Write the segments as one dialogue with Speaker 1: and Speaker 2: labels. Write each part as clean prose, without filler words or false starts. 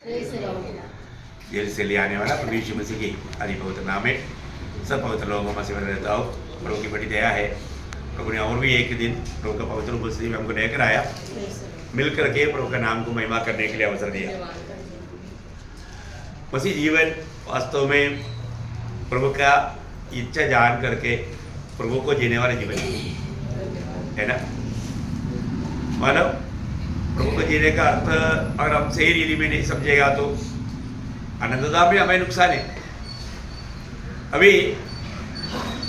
Speaker 1: Jail से ले आने वाला प्रभु यीशु मसीह की आदि पवित्र नाम है सब पवित्र लोगों में सेवा रहता हो। प्रभु की बड़ी दया है। प्रभु ने और भी एक दिन प्रभु का पवित्र उपस्थिति में हमको लेकर आया, मिल करके प्रभु का नाम को महिमा करने के लिए अवसर दिया। मसीह जीवन वास्तव में प्रभु का इच्छा जान करके प्रभु को जीने वाला जीवन है ना। मानव प्रभु को जीने का अर्थ अगर हम सही रीति में नहीं समझेगा तो अनंतता में हमें नुकसान है। अभी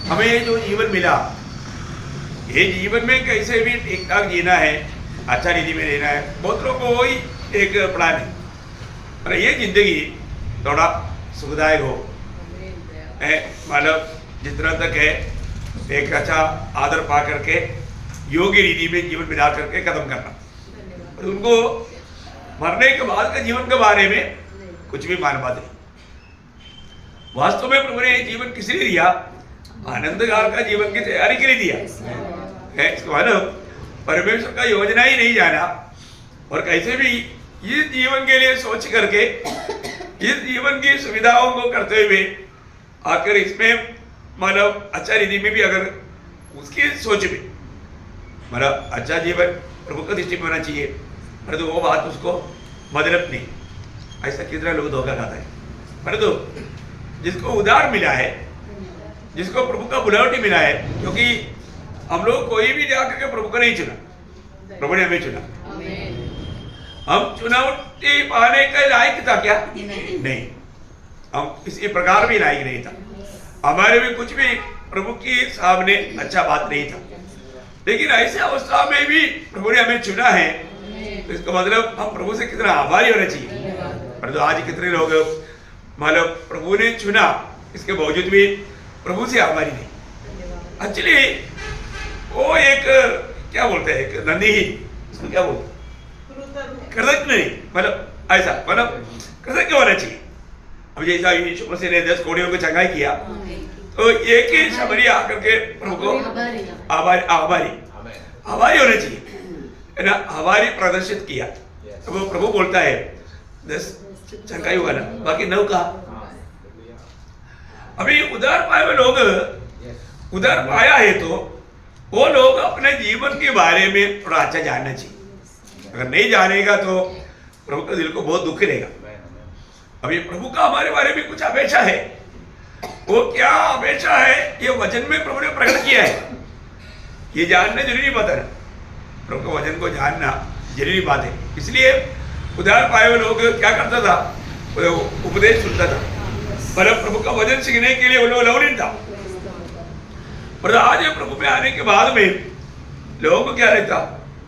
Speaker 1: हमें जो जीवन मिला, ये जीवन में कैसे भी ठीक ठाक जीना है, अच्छा रीति में रहना है, बहुत लोगों को वही एक प्लान है। और ये जिंदगी थोड़ा सुखदायक हो, मतलब जितना तक है एक अच्छा आदर पा करके योग्य रीति में जीवन बिता करके खत्म करना। और उनको मरने के बाद के जीवन के बारे में कुछ भी मालूम नहीं। वास्तव में प्रभु ने जीवन किस लिए दिया? आनंद काल का जीवन की तैयारी के लिए दिया है। इसको मालूम परमेश्वर का योजना ही नहीं जाना और कैसे भी इस जीवन के लिए सोच करके इस जीवन की सुविधाओं को करते हुए आकर इसमें मतलब अच्छा रीति में भी अगर उसकी सोच में मतलब अच्छा जीवन प्रभु का दृष्टि में होना चाहिए, परंतु वो बात उसको मतलब नहीं। ऐसा कितना लोग धोखा खाता है। परंतु जिसको उधार मिला है, जिसको प्रभु का बुलावटी मिला है, क्योंकि हम लोग कोई भी जाकर के प्रभु को नहीं चुना, प्रभु ने हमें चुना। हम चुनावटी पाने के लायक था क्या? नहीं, हम किसी प्रकार भी लायक नहीं था। हमारे में कुछ भी प्रभु के सामने अच्छा बात नहीं था। लेकिन ऐसे अवस्था में भी प्रभु ने हमें चुना है, तो इसका मतलब हम प्रभु से कितना आभारी होना चाहिए। परंतु आज कितने लोग मतलब प्रभु ने चुना, इसके बावजूद भी प्रभु से आभारी नहीं। एक्चुअली वो एक क्या बोलते हैं, एक नंदी ही, उसको क्या बोलते कृतज्ञ नहीं, मतलब ऐसा मतलब कृतज्ञ होना चाहिए। अब जैसा यीशु मसीह ने 10 कोड़ियों को चंगाई किया, तो एक ही शबरी आकर के प्रभु को आभारी होना चाहिए, है ना। आभारी प्रदर्शित किया तो वो प्रभु बोलता है 10 चंगाई होगा ना, बाकी 9 का। अभी उधार पाए हुए लोग उधार पाया है तो वो लोग अपने जीवन के बारे में थोड़ा अच्छा जानना चाहिए। अगर नहीं जानेगा तो प्रभु के दिल को बहुत दुख रहेगा। अभी प्रभु का हमारे बारे में कुछ अपेक्षा है, वो क्या अपेक्षा है ये वचन में प्रभु ने प्रकट किया है। ये जानना जरूरी बात है, प्रभु के वचन को जानना जरूरी बात है। इसलिए उधार पाए हुए लोग क्या करता था, वो उपदेश सुनता था, पर प्रभु का वचन सीखने के लिए वो लोग लवलीन था। पर आज प्रभु में आने के बाद में लोगों को क्या रहता,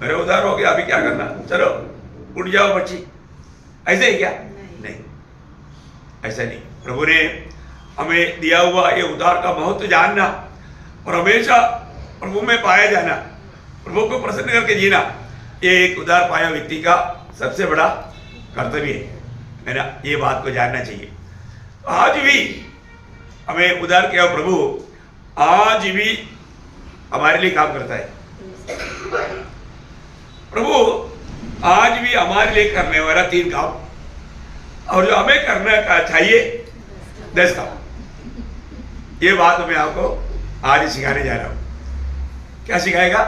Speaker 1: मेरे उधार हो गया, अभी क्या करना, चलो उठ जाओ बच्ची, ऐसे ही क्या? नहीं, ऐसा नहीं। प्रभु ने हमें दिया हुआ ये उधार का महत्व जानना और हमेशा प्रभु में पाया जाना, प्रभु को प्रसन्न करके जीना, ये एक उधार पाया व्यक्ति का सबसे बड़ा कर्तव्य है ना। ये बात को जानना चाहिए। आज भी हमें उधार किया प्रभु आज भी हमारे लिए काम करता है। प्रभु आज भी हमारे लिए करने वाला 3 काम, और जो हमें करना का चाहिए 10 काम। ये बात मैं आपको आज सिखाने जा रहा हूं। क्या सिखाएगा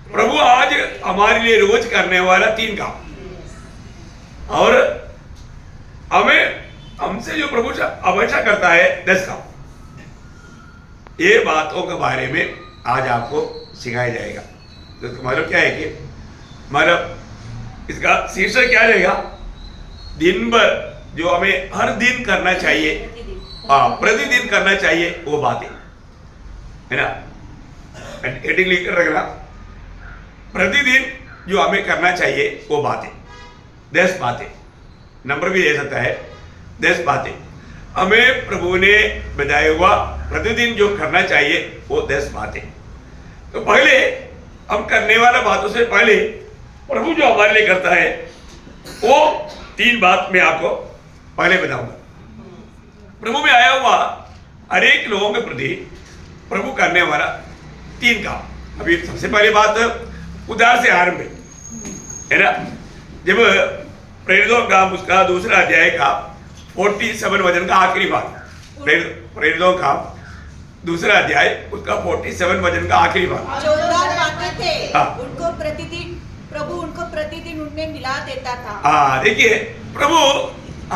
Speaker 1: प्रभु? आज हमारे लिए रोज करने वाला 3 काम, और हमें हमसे जो प्रभु अपेक्षा करता है 10 काम। ये बातों के बारे में आज आपको सिखाया जाएगा। तो इसका मतलब क्या है कि मतलब इसका शीर्षक क्या रहेगा? दिन भर जो हमें हर दिन करना चाहिए, प्रतिदिन करना चाहिए वो बातें, है ना। हेडिंग लिख कर रखना, प्रतिदिन जो हमें करना चाहिए वो बातें, 10 बातें। नंबर भी दे सकता है, 10 बातें हमें प्रभु ने बताया हुआ प्रतिदिन जो करना चाहिए वो 10 बातें। तो पहले हम करने वाला बातों से पहले प्रभु जो हमारे लिए करता है वो 3 बात मैं आपको पहले बताऊंगा। प्रभु में आया हुआ हर एक लोगों के प्रति प्रभु करने वाला 3 काम। अभी सबसे पहली बात उधार से आरंभ है ना। जब प्रेरितों का उसका दूसरा अध्याय का 47 वचन का आखिरी भाग। प्रेरितों का दूसरा अध्याय उसका 47 वचन का आखिरी भाग।
Speaker 2: जो उदार पाते थे
Speaker 1: हाँ।
Speaker 2: उनको प्रतिदिन प्रभु उनको प्रतिदिन उनमें मिला देता था।
Speaker 1: हाँ देखिए, प्रभु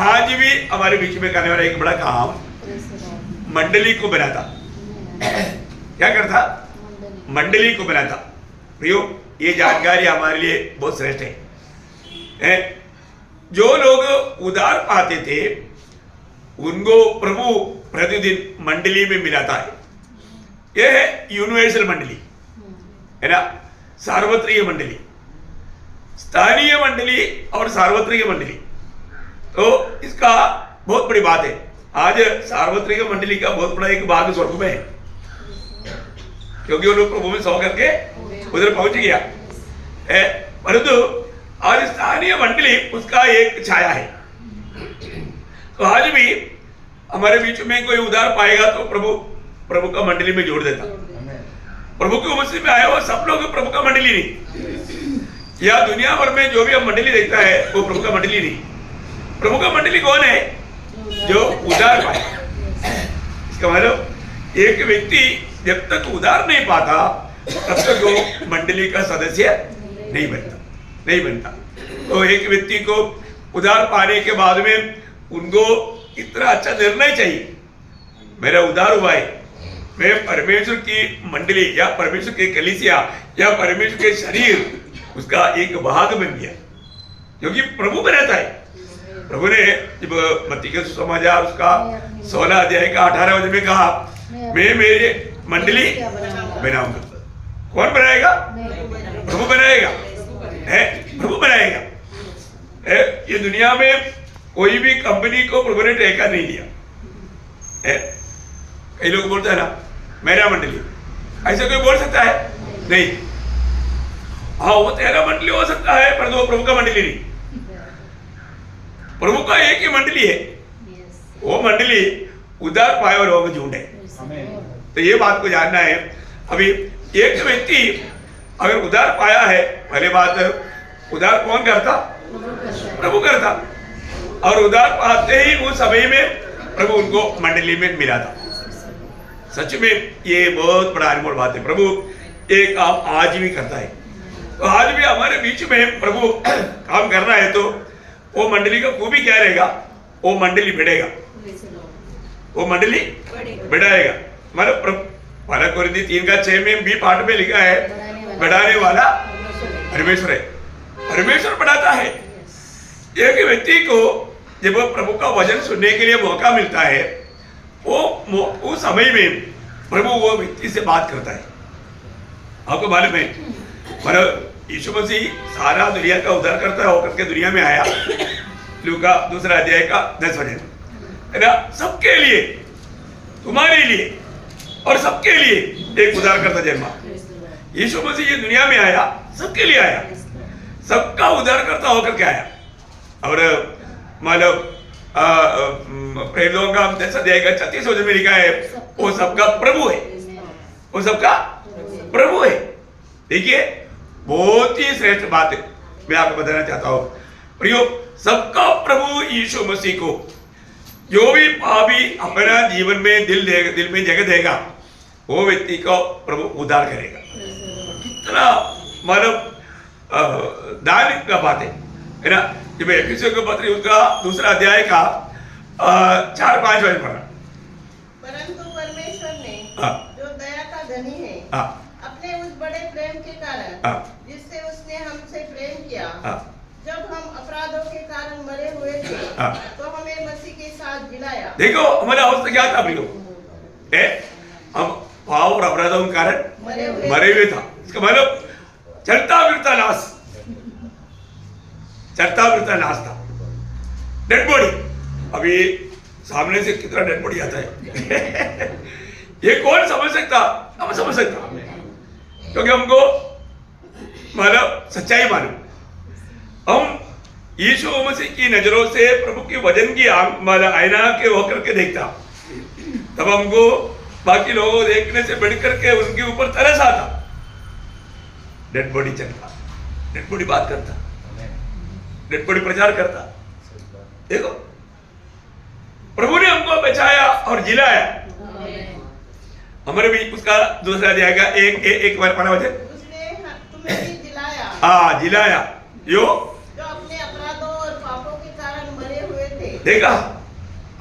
Speaker 1: आज भी हमारे बीच में करने वाला एक बड़ा काम मंडली को बनाता। क्या करता? मंडली को बनाता। प्रियो, ये जानकारी हमारे लिए बहुत श्रेष्ठ है। जो लोग उधार पाते थे उनको प्रभु प्रतिदिन मंडली में मिलाता है। यह है यूनिवर्सल मंडली, है ना, सार्वत्रिक मंडली, स्थानीय मंडली और सार्वत्रिक मंडली। तो इसका बहुत बड़ी बात है। आज सार्वत्रिक मंडली का बहुत बड़ा एक भाग स्वर्ग में है, क्योंकि वो लोग प्रभु में सौ करके उधर पहुंच गया है। परंतु आज स्थानीय मंडली उसका एक छाया है। तो आज भी हमारे बीच में कोई उधार पाएगा तो प्रभु का मंडली में जोड़ देता। प्रभु की उपस्थिति में आया हुआ सब लोग प्रभु का मंडली नहीं, या दुनिया भर में जो भी हम मंडली देखता है वो प्रभु का मंडली नहीं। प्रभु का मंडली कौन है? जो उधार पाए। इसका मतलब एक व्यक्ति जब तक उधार नहीं पाता तब तक वो मंडली का सदस्य नहीं बनता। तो एक व्यक्ति को उधार पाने के बाद में उनको इतना अच्छा निर्णय चाहिए, मेरा उधार हुआ है, मैं परमेश्वर की मंडली या परमेश्वर की कलीसिया या परमेश्वर के शरीर उसका एक भाग बन गया, क्योंकि प्रभु में रहता है। प्रभु ने जब मत्ती के सुसमाचार उसका 16 अध्याय का 18 वचन में कहा, मैं मेरी मंडली बनाऊंगा। कौन बनाएगा? प्रभु बनाएगा, है प्रभु बनाएगा। ये दुनिया में कोई भी कंपनी को प्रभु ने ठेका नहीं दिया है। कई लोग बोलते हैं ना मेरा मंडली, ऐसा कोई बोल सकता है? नहीं। हाँ, वो तेरा मंडली हो सकता है पर वो प्रभु का मंडली नहीं। प्रभु का एक ही मंडली है, वो मंडली उधार पाए और वो झूठ है। तो ये बात को जानना है। अभी एक व्यक्ति अगर उधार पाया है, पहले बात उधार कौन करता? प्रभु करता। और उधार पाते ही उस समय में प्रभु उनको मंडली में मिला था। सच में ये बहुत बड़ा अनमोल बात है। प्रभु एक काम आज भी करता है। तो आज भी हमारे बीच में प्रभु काम कर रहा है, तो वो मंडली का खूबी क्या रहेगा? वो मंडली बढ़ेगा, वो मंडली बढ़ाएगा। मतलब 1 कोरिन्थी 3:6 में भी पाठ में लिखा है, बढ़ाने वाला परमेश्वर है। परमेश्वर बढ़ाता है। एक व्यक्ति को जब प्रभु का वचन सुनने के लिए मौका मिलता है, वो उस समय में प्रभु वो व्यक्ति से बात करता है। आपको मालूम है, मतलब यीशु मसीह सारा दुनिया का उद्धार करता होकर के दुनिया में आया। लूका 2 अध्याय का 10 वचन, है ना, सबके लिए, तुम्हारे लिए और सबके लिए एक उद्धार करता जन्मा। यीशु मसीह ये दुनिया में आया, सबके लिए आया, सबका उद्धार करता होकर के आया। और मतलब प्रेरितों का 10 अध्याय का 36 वचन में लिखा है, वो सबका प्रभु है, वो सबका प्रभु है। देखिए, बहुत ही श्रेष्ठ बात है, मैं आपको बताना चाहता हूं प्रियो। सबका प्रभु यीशु मसीह को जो भी पापी अपना जीवन में दिल में जगह देगा, वो व्यक्ति को प्रभु उद्धार करेगा। कितना मतलब दान का बात है ना। जब एफिसियों के पत्र उसका 2 अध्याय का 4-5 वचन पढ़ा,
Speaker 3: परंतु परमेश्वर ने जो दया का धनी है, अपने उस बड़े प्रेम के कारण जिससे उसने हमसे प्रेम किया, जब हम अपराधों के कारण मरे हुए थे, तो हमें मसीह के साथ जिलाया। देखो हमारा अवस्था क्या था प्रियो? हम पाप और अपराधों के कारण मरे हुए था। इसका मतलब चलता फिरता नाश था, डेड बॉडी। अभी सामने से कितना डेड बॉडी आता है ये कौन समझ सकता? हम समझ सकता, क्योंकि हमको मतलब सच्चाई मालूम। हम यीशु मसीह की नजरों से प्रभु के वचन की आईना के होकर के देखता, तब हमको बाकी लोगों को देखने से बढ़कर के उनके ऊपर तरस आता। डेड बॉडी चलता, डेड बॉडी बात करता, डेड बॉडी प्रचार करता। देखो प्रभु ने हमको बचाया और जिलाया। हमारे भी उसका दूसरा अध्याय का एक बार पढ़ा वचन।
Speaker 4: उसने तुम्हें भी जिलाया।
Speaker 3: हाँ, जिलाया जो
Speaker 4: अपने अपराधों और पापों के कारण मरे हुए थे।
Speaker 3: देखा,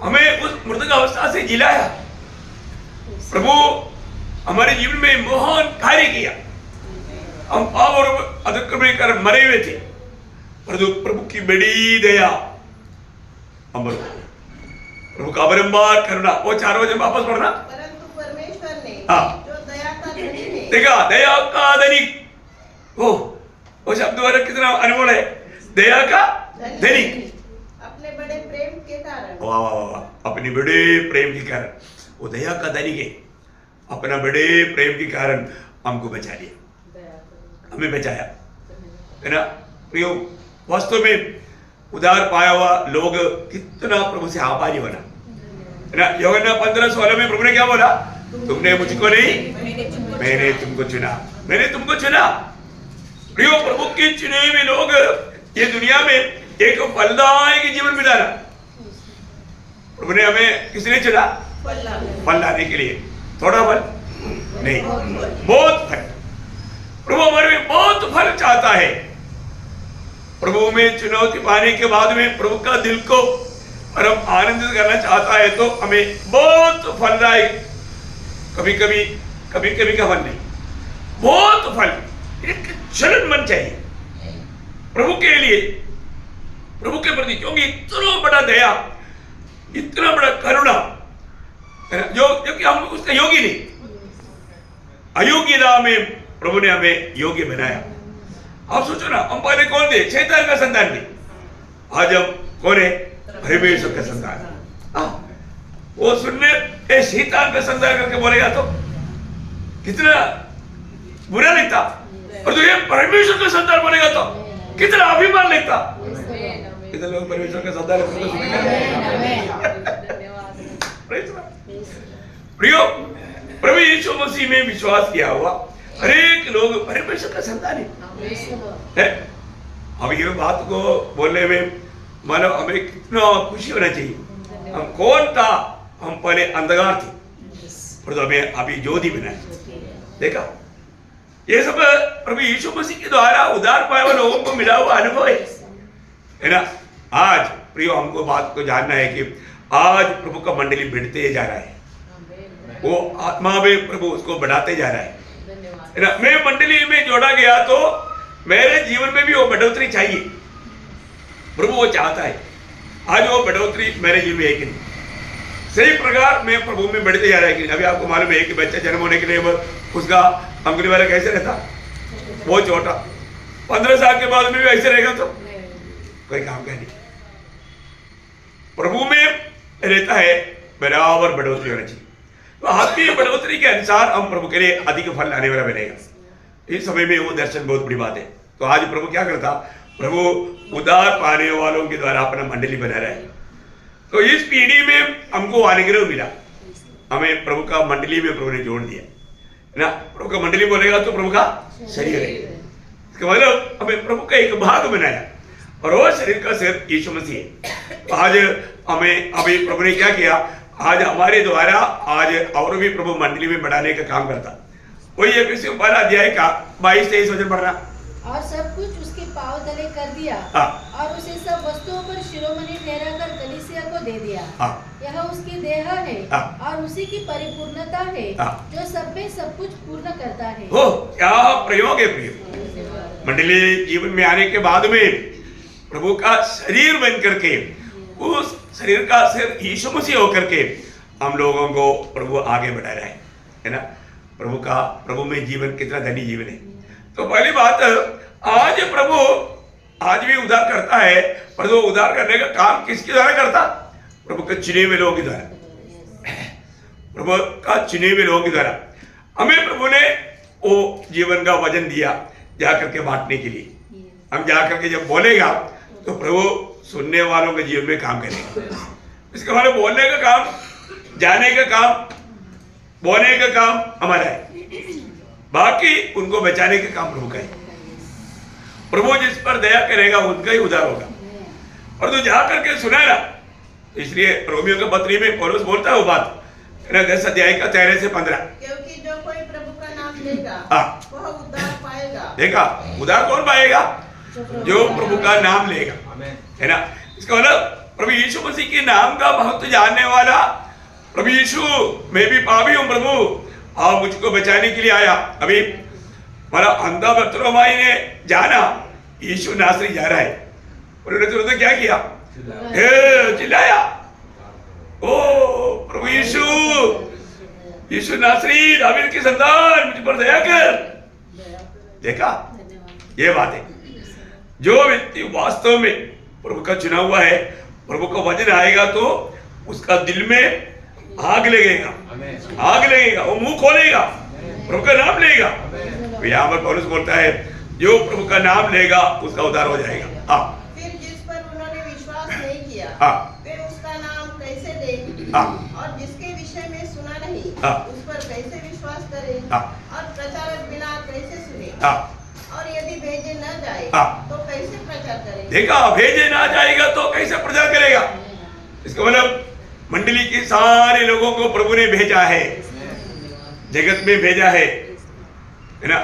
Speaker 3: हमें उस मृतक अवस्था से जिलाया। प्रभु हमारे जीवन में महान कार्य किया। हम पाप और अधर्म के कारण मरे हुए थे, परंतु प्रभु की बड़ी दया हम प्रभु का बारंबार करुणा। वो 4 वचन वापस पढ़ना।
Speaker 4: परंतु परमेश्वर ने
Speaker 3: हाँ।
Speaker 4: जो दया का धनी है।
Speaker 3: देखा, दया का धनिक। वो शब्द वाला कितना अनमोल है, दया का धनिक।
Speaker 4: अपने बड़े प्रेम के कारण।
Speaker 3: वाह वाह वाह, अपने बड़े प्रेम के कारण वो दया का धनिक है। अपना बड़े प्रेम के कारण हमको बचा लिया, हमें बचाया, है ना प्रियो। वास्तव में उधार पाया हुआ लोग कितना प्रभु से आभारी बना, है ना। यूहन्ना 15:16 में प्रभु ने क्या बोला? तुमने मुझको नहीं, मैंने तुमको चुना, मैंने तुमको चुना। प्रियो, प्रभु के चुने हुए लोग ये दुनिया में एक फलदायक जीवन बिताना। प्रभु ने हमें किसने चुना? फल लाने के लिए। थोड़ा फल नहीं, बहुत फल। प्रभु हमारे में बहुत फल चाहता है। प्रभु में चुनौती पाने के बाद में प्रभु का दिल को परम आनंदित करना चाहता है, तो हमें बहुत फलदायक, कभी कभी का फल नहीं, बहुत फल, एक जलन मन चाहिए प्रभु के लिए, प्रभु के प्रति। क्योंकि इतना बड़ा दया, इतना बड़ा करुणा, जो कि हम उसका योग्य नहीं, अयोग्यता में प्रभु ने हमें योग्य बनाया। आप सोचो ना, हम पहले कौन थे? शैतान का संतान थे। आज हम कौन है? परमेश्वर का संतान। वो सुनने शैतान का संतान करके बोलेगा तो कितना बुरा लगता, और तो ये परमेश्वर का संतान बोलेगा तो कितना अभिमान लगता। कितने लोग परमेश्वर का संतान प्रियो, प्रभु यीशु मसीह में विश्वास किया हुआ हरेक लोग परमेश्वर का संतान है। अब ये बात को बोलने में मानो हमें कितना खुशी होना चाहिए। हम कौन था? हम पहले अंधकार थे, पर तो हमें अभी ज्योति बनाया। देखा, ये सब प्रभु यीशु मसीह के द्वारा उद्धार पाए हुए लोगों को मिला हुआ अनुभव है ना। आज प्रियो, हमको बात को जानना है कि आज प्रभु का मंडली बढ़ते जा रहा है, वो आत्मा में प्रभु उसको बढ़ाते जा रहा है ना। मैं मंडली में जोड़ा गया तो मेरे जीवन में भी वो बढ़ोतरी चाहिए। प्रभु वो चाहता है। आज वो बढ़ोतरी मेरे जीवन में है कि नहीं? सही प्रकार मैं प्रभु में बढ़ते जा रहा है कि नहीं? अभी आपको मालूम है कि बच्चा जन्म होने के लिए उसका अंगुली वाला कैसे रहता? वो छोटा। 15 साल के बाद में भी ऐसे रहेगा तो कोई काम का नहीं। प्रभु में रहता है, बराबर बढ़ोतरी होना चाहिए। तो आत्मीय बढ़ोतरी के अनुसार हम प्रभु के लिए अधिक फल लाने वाला बनेगा। इस समय में वो दर्शन बहुत बड़ी बात है। तो आज प्रभु क्या करता? प्रभु उद्धार पाने वालों के द्वारा अपना मंडली बना रहा है। तो इस पीढ़ी में हमको अनुग्रह मिला, हमें प्रभु का मंडली में प्रभु ने जोड़ दिया ना। प्रभु का मंडली बोलेगा तो प्रभु का शरीर है, इसका मतलब हमें प्रभु का एक भाग बनाया, और वो शरीर का सिर यीशु मसीह है। तो आज हमें अभी प्रभु ने क्या किया? आज हमारे द्वारा आज और भी प्रभु मंडली में बढ़ाने का काम करता। वही एफएसी 12 अध्याय का 22-23 वचन पढ़ना।
Speaker 5: और सब कुछ उसके पांव तले कर दिया, और उसे सब वस्तुओं पर शिरोमणि ठहराकर कलीसिया को दे दिया। यह उसकी देह है और उसी की परिपूर्णता है, जो सब में सब कुछ पूर्ण करता है।
Speaker 3: हो, क्या प्रयोग है प्रिय। मंडली जीवन में आने के बाद में प्रभु का शरीर बन करके, उस शरीर का सिर यीशु मसीह होकर के हम लोगों को प्रभु आगे बढ़ा रहा है ना। प्रभु में जीवन कितना धनी जीवन है। तो पहली बात, आज प्रभु आज भी उद्धार करता है, पर वो उद्धार करने का काम किसके द्वारा करता? प्रभु के चुने हुए लोगों के द्वारा, प्रभु का चुने हुए लोगों के द्वारा। हमें प्रभु ने वो जीवन का वजन दिया जाकर के बांटने के लिए। हम जाकर के जब बोलेगा तो प्रभु सुनने वालों के जीवन में काम करेगा। इसका मतलब बोलने का काम, जाने का काम, बोलने का काम हमारा है, बाकी उनको बचाने का काम प्रभु का है। प्रभु जिस पर दया करेगा उनका ही उद्धार होगा। और तू जा करके सुनाया ना। इसलिए रोमियो के पत्री में पौलुस बोलता है वो बात 10 अध्याय का 13 से 15,
Speaker 4: क्योंकि जो कोई प्रभु का नाम लेगा
Speaker 3: हाँ।
Speaker 4: वह उद्धार पाएगा।
Speaker 3: देखा, उद्धार कौन पाएगा? जो प्रभु का नाम लेगा, है ना। इसका मतलब प्रभु यीशु मसीह के नाम का महत्व जानने वाला, प्रभु यीशु मैं भी पापी हूं प्रभु आप मुझको बचाने के लिए आया। अभी हमारा अंधा बर्तलोमाई ने जाना यीशु नासरी जा रहा है, उन्होंने तुरंत क्या किया? चिल्लाया, ओ प्रभु यीशु, यीशु नासरी दावीद की संतान मुझ पर दया कर। देखा, ये बात है। जो व्यक्ति वास्तव में प्रभु का चुना हुआ है, प्रभु का वचन आएगा तो उसका दिल में आग लगेगा, आग लगेगा, वो मुंह खोलेगा, प्रभु का नाम लेगा। तो यहाँ पर पौलुस बोलता है जो प्रभु का नाम लेगा उसका उद्धार हो जाएगा।
Speaker 4: फिर जिस पर उन्होंने विश्वास नहीं किया वे उसका नाम कैसे दें? और जिसके विषय में सुना नहीं उस पर कैसे विश्वास करें? और प्रचारक बिना कैसे सुने? और यदि भेजे न जाए तो कैसे प्रचार करें?
Speaker 3: देखा, भेजे ना जाएगा तो कैसे प्रचार करेगा? इसका मतलब मंडली के सारे लोगों को प्रभु ने भेजा है, जगत में भेजा है ना।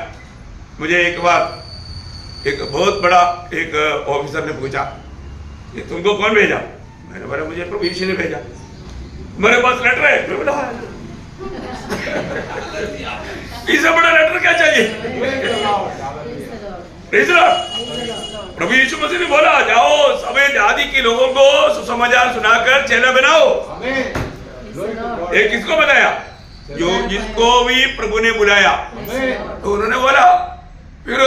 Speaker 3: मुझे एक बार एक बहुत बड़ा एक ऑफिसर ने पूछा कि तुमको कौन भेजा? मैंने बोला मुझे प्रभु यीशु ने भेजा। मेरे पास लेटर है। मैं बोला इससे बड़ा लेटर क्या चाहिए? प्रभु यीशु मसीह ने बोला जाओ सभी जाति के लोगों को सुसमाचार सुनाकर चेला बनाओ। एक किसको बताया? जो जिसको भी प्रभु ने बुलाया। तो उन्होंने बोला फिर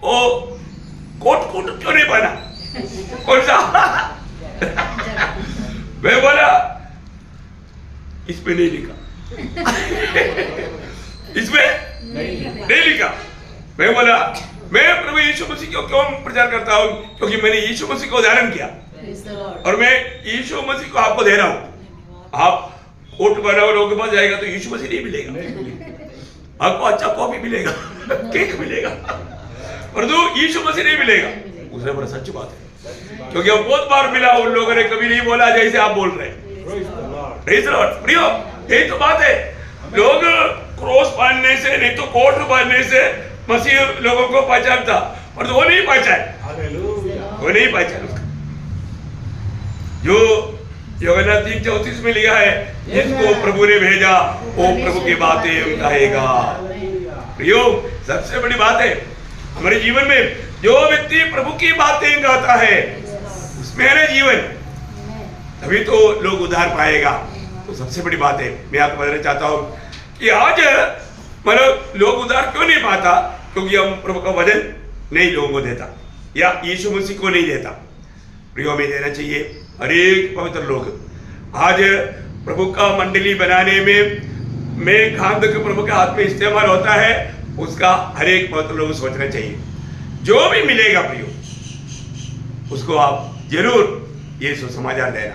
Speaker 3: वो कोट क्यों नहीं पहना? कौन सा? मैं बोला इसमें नहीं लिखा, इसमें नहीं लिखा। मैं बोला मैं प्रभु यीशु मसीह को क्यों प्रचार करता हूं? क्योंकि मैंने यीशु मसीह को उदाहरण किया और मैं यीशु मसीह को आपको दे रहा हूं। आप कोट बनाओ लोगों के पास जाएगा तो यीशु मसीह नहीं मिलेगा, आपको अच्छा कॉफी मिलेगा, केक मिलेगा, परंतु यीशु मसीह नहीं मिलेगा। उसने बोला सच बात है, क्योंकि अब बहुत बार मिला, उन लोगों ने कभी नहीं बोला जैसे आप बोल रहे हैं। प्रियो, यही तो बात है। लोग क्रॉस बांधने से नहीं तो कोट बांधने से मसीह लोगों को पहचानता, और तो वो नहीं पहचान, वो नहीं पहचान उसका। जो यूहन्ना 3:34 में लिखा है जिसको प्रभु ने भेजा वो प्रभु की बातें कहेगा। प्रियो, सबसे बड़ी बात है हमारे जीवन में, जो व्यक्ति प्रभु की बातें गाता है उसमें है ना जीवन, तभी तो लोग उद्धार पाएगा। तो सबसे बड़ी बात है, मैं आपको बताना चाहता हूँ कि आज मतलब लोग उद्धार क्यों नहीं पाता? क्योंकि हम प्रभु का वचन नहीं लोगों को देता या यीशु मसीह को नहीं देता। प्रियो, में देना चाहिए। हर एक पवित्र लोग आज प्रभु का मंडली बनाने में खाद के प्रभु के हाथ में इस्तेमाल होता है, उसका हर एक पवित्र लोग सोचना चाहिए। जो भी मिलेगा प्रियो उसको आप जरूर ये सुसमाचार देना।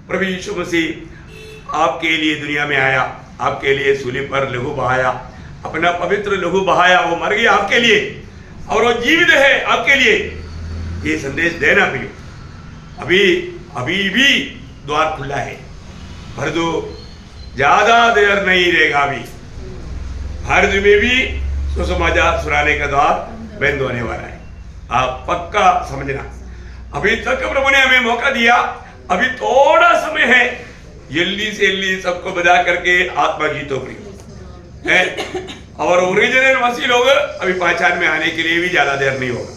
Speaker 3: प्रभु यीशु मसीह आपके लिए दुनिया में आया, आपके लिए सूली पर लहू बहाया, अपना पवित्र लहू बहाया, वो मर गया आपके लिए और वो जीवित है आपके लिए। ये संदेश देना प्रियो। अभी भी द्वार खुला है, भर दो, ज्यादा देर नहीं रहेगा। अभी भारत में भी सुसमाचार सुनाने का द्वार बंद होने वाला है, आप पक्का समझना। अभी तक प्रभु ने हमें मौका दिया, अभी थोड़ा समय है, जल्दी से जल्दी सबको बजा करके आत्मा जीतो प्रियो है। और ओरिजिनल मसीह लोग अभी पहचान में आने के लिए भी ज्यादा देर नहीं होगा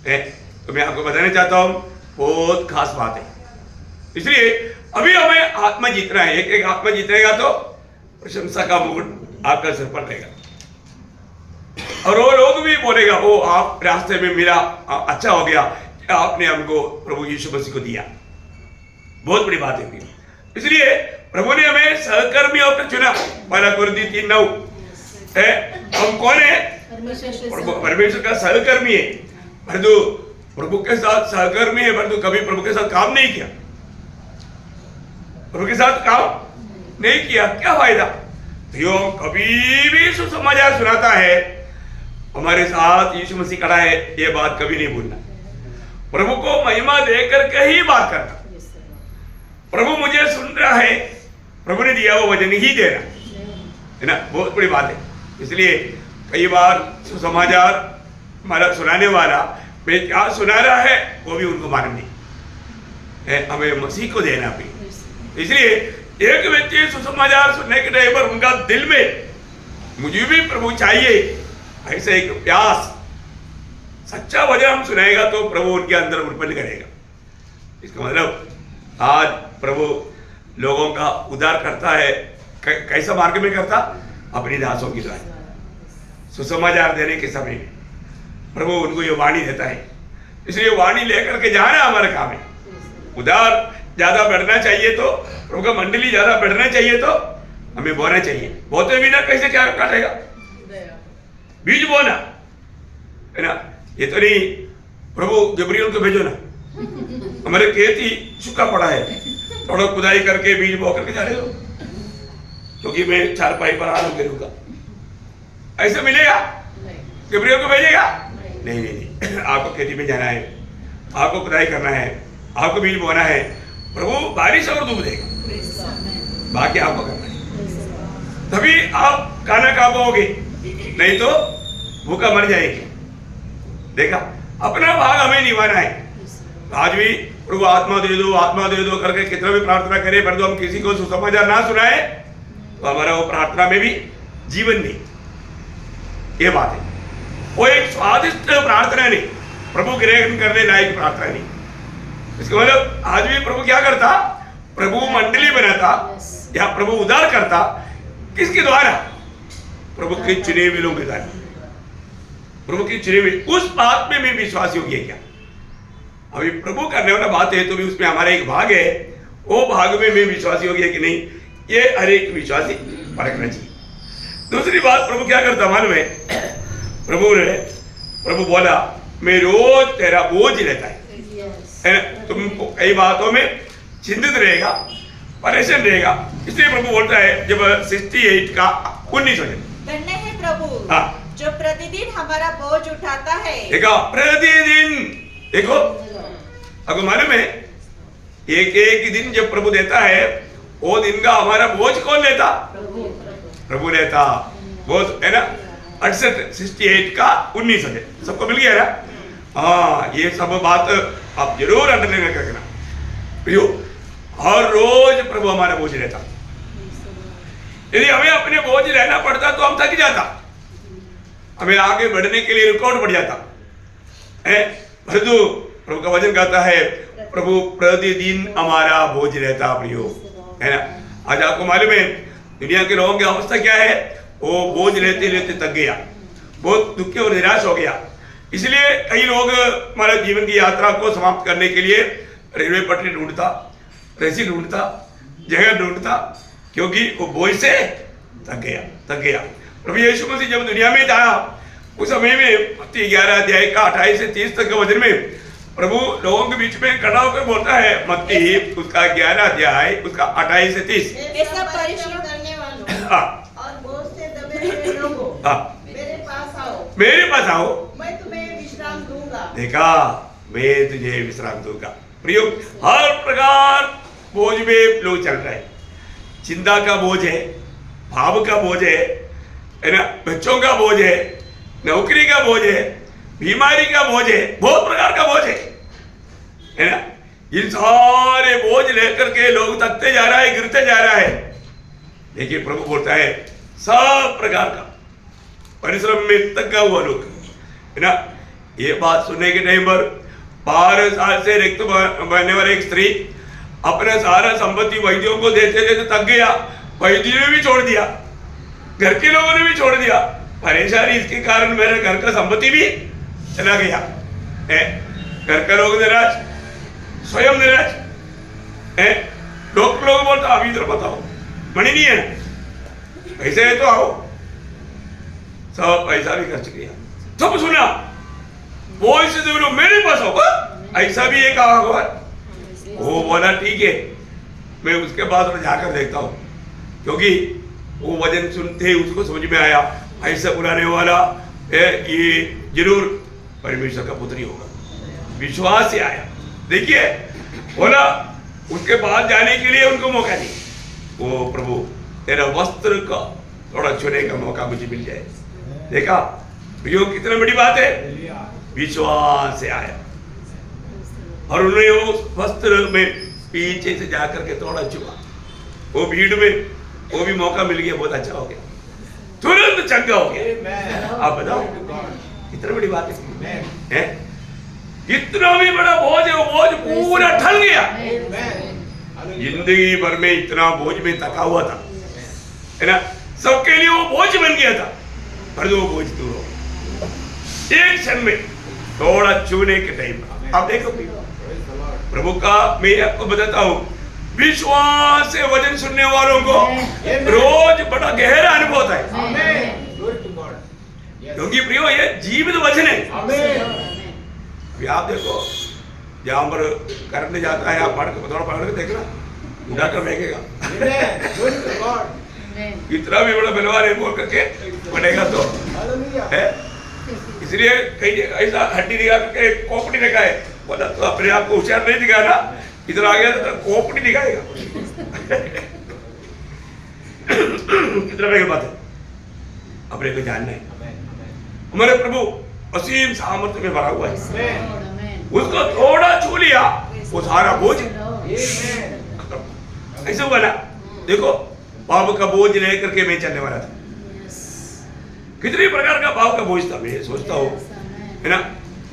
Speaker 3: है। तो मैं आपको बताना चाहता हूं बहुत खास बात है, इसलिए अभी हमें आत्मा जीतना है। एक आत्मा जीतेगा तो प्रशंसा का मुकुट आपका सिर पर रहेगा और वो लोग भी बोलेगा वो आप रास्ते में मिला, अच्छा हो गया कि आपने हमको प्रभु यीशु मसीह को दिया। बहुत बड़ी बात है। इसलिए प्रभु ने हमें सहकर्मियों को चुना। 1 कुरिन्थियों 3:9 है, हम कौन है? परमेश्वर का सहकर्मी है, परंतु प्रभु के साथ सहकर्मी है, परंतु कभी प्रभु के साथ काम नहीं किया, प्रभु के साथ काम नहीं किया, क्या फायदा? तो कभी भी सुसमाचार सुनाता है, हमारे साथ यीशु मसीह खड़ा है, ये बात कभी नहीं भूलना।
Speaker 1: प्रभु को महिमा देकर के ही बात करना। प्रभु मुझे सुन रहा है, प्रभु ने दिया वो वचन ही दे रहा है ना, बहुत बड़ी बात है। इसलिए कई बार सुसमाचार हमारा सुनाने वाला वे क्या सुना रहा है वो भी उनको मालूम नहीं है, हमें मसीह को देना भी। इसलिए एक व्यक्ति सुसमाचार सुनने के टाइम पर उनका दिल में मुझे भी प्रभु चाहिए ऐसा एक प्यास, सच्चा वचन हम सुनाएगा तो प्रभु उनके अंदर उत्पन्न करेगा। इसका मतलब आज प्रभु लोगों का उद्धार करता है, कैसा मार्ग में करता? अपनी दासों की द्वारा सुसमाचार देने के समय प्रभु उनको ये वाणी देता है। इसलिए वाणी लेकर के जाना हमारा काम है। उद्धार ज्यादा बढ़ना चाहिए तो, प्रभु का मंडली ज्यादा बढ़ना चाहिए तो हमें बोना चाहिए। बोते बिना कैसे क्या काटेगा? बीज बोना है ना। ये तो नहीं प्रभु जबरील को भेजो ना, हमारे खेत ही सूखा पड़ा है, थोड़ा खुदाई करके बीज बो करके जाने दो, क्योंकि मैं 4 पाई पर आलू गिरूंगा, ऐसे मिलेगा? जबरील को भेजेगा? नहीं नहीं नहीं, आपको खेती में जाना है, आपको खुदाई करना है, आपको बीज बोना है। प्रभु बारिश और धूप देगा, बाकी आपको करना है, तभी आप खाना खा पाओगे, नहीं तो भूखा मर जाएगी। देखा, अपना भाग हमें निभाना है। आज भी प्रभु आत्मा दे दो करके कितना भी प्रार्थना करें, पर हम किसी को सुसमाचार ना सुनाए तो हमारा वो प्रार्थना में भी जीवन नहीं। ये बात है, वो एक स्वादिष्ट प्रार्थना नहीं, प्रभु ग्रहण करने लायक प्रार्थना नहीं। इसका मतलब आज भी प्रभु क्या करता? प्रभु मंडली बनाता या प्रभु उद्धार करता, किसके द्वारा? प्रभु के चुने हुए लोगों के द्वारा। प्रभु की चुने हुए, उस बात में मैं विश्वासी हो गया क्या? अभी प्रभु करने वाला बात है तो भी उसमें हमारा एक भाग है, वो भाग में मैं विश्वासी हो गया कि नहीं, ये हर एक विश्वासी परखना चाहिए। दूसरी बात प्रभु क्या करता मालूम है? प्रभु बोला मैं रोज तेरा बोझ लेता है ना, तुमको कई बातों में चिंतित रहेगा, परेशान रहेगा। इसलिए प्रभु बोलता है जब 68 का 19 वचन,
Speaker 2: धन्य है प्रभु जो प्रतिदिन हमारा बोझ उठाता है।
Speaker 1: देखो प्रतिदिन, देखो आपको मालूम है एक एक दिन जब प्रभु देता है वो दिन का हमारा बोझ कौन लेता? प्रभु लेता। बोझ है ना 68 का 19 है, सबको मिल गया ना? हाँ, ये सब बात आप जरूर अंडरलाइन करना प्रियो। हर रोज प्रभु हमारा बोझ लेता। यदि हमें अपने बोझ लेना पड़ता तो हम थक जाता, हमें आगे बढ़ने के लिए रुकावट पड़ जाता है। परंतु प्रभु का वचन कहता है प्रभु प्रतिदिन हमारा बोझ लेता प्रियो, है ना। आज आपको मालूम है दुनिया के लोगों की अवस्था क्या है? वो बोझ लेते लेते थक गया, बहुत दुखी और निराश हो गया। इसलिए कई लोग हमारे जीवन की यात्रा को समाप्त करने के लिए रेलवे पटरी ढूंढता, रस्सी ढूंढता, जगह ढूंढता, क्योंकि वो बोझ से थक गया। प्रभु यीशु मसीह जब दुनिया में था उस समय में मत्ती 11 अध्याय का 28 से 30 तक के वचन में प्रभु लोगों के बीच में खड़ा होकर बोलता है, मत्ती उसका 11 अध्याय उसका 28 से 30,
Speaker 4: ऐसा परिश्रम करने वालों और बोझ से दबे हुए लोगों, मेरे पास आओ, मैं तुम्हें विश्राम दूंगा। देखा,
Speaker 1: मैं तुझे विश्राम दूंगा। प्रियो, हर प्रकार बोझ में लोग चल रहे हैं। चिंता का बोझ है, भाव का बोझ है ना, बच्चों का बोझ है, नौकरी का बोझ है, बीमारी का बोझ है, बहुत प्रकार का बोझ है ना। इन सारे बोझ लेकर के लोग थकते जा रहा है, गिरते जा रहा है। देखिए प्रभु बोलता है सब प्रकार का परिश्रम में थका हुआ लोग, है ना। ये बात सुनने के टाइम पर 12 साल से रिक्त बनने वाली एक स्त्री अपना सारा संपत्ति वैद्यों को देते देते थक गया, वैद्यों ने भी छोड़ दिया, घर के लोगों ने भी छोड़ दिया। परेशानी इसके कारण मेरे घर का संपत्ति भी चला गया है। घर का लोग निराश, स्वयं निराश है। लोग बोलता अभी इधर बताओ, मनी नहीं है, पैसे है तो आओ। सब पैसा भी खर्च किया, सब सुना, वो इसे बोलो मेरे पास आओ, ऐसा भी एक आवा। वो बोला ठीक है, मैं उसके पास में जाकर देखता हूँ, क्योंकि वो वचन सुनते उसको समझ में आया ऐसा बुलाने वाला ये जरूर परमेश्वर का पुत्र ही होगा।
Speaker 3: विश्वास से आया। देखिए बोला उसके बाद जाने के लिए उनको मौका दी। वो प्रभु तेरा वस्त्र का थोड़ा छूने का मौका मुझे मिल जाए। देखा प्रियो कितनी बड़ी बात है, विश्वास से आया और उन्होंने वो वस्त्र में पीछे से जाकर के थोड़ा छुआ। वो भीड़ में वो भी मौका मिल गया, बहुत अच्छा हो गया, तुरंत चंगा हो गया। आप बताओ कितनी बड़ी बात है? इतना भी बड़ा बोझ है, वो बोझ पूरा ढल गया। जिंदगी भर में इतना बोझ में थका हुआ था, है ना, सबके लिए वो बोझ बन गया था, पर वो बोझ दूर हो एक क्षण में, थोड़ा छूने के टाइम। आप देखो प्रभु का, मैं आपको बताता हूं, विश्वास से वचन सुनने वालों को रोज बड़ा गहरा अनुभव होता है, क्योंकि प्रियो ये जीवित वचन है। अभी आप देखो जहां पर करने जाता है, आप थोड़ा पढ़ के देखना, जाकर फेंकेगा, इतना भी बड़ा बलवान है बोल करके पड़ेगा तो है। इसलिए कई ऐसा हड्डी दिखा करके खोपड़ी दिखा है, बोला तो अपने आप को होशियार नहीं दिखाना, इधर आ गया तो खोपड़ी दिखाएगा। कितना बड़ी बात है, अपने को जानना है। हमारे प्रभु असीम सामर्थ्य में भरा हुआ है, उसको थोड़ा छू लिया वो सारा बोझ ऐसा हुआ ना। देखो पाप का बोझ लेकर के मैं चलने वाला था, कितने प्रकार का पाप का बोझ था। मैं सोचता हूँ, है ना,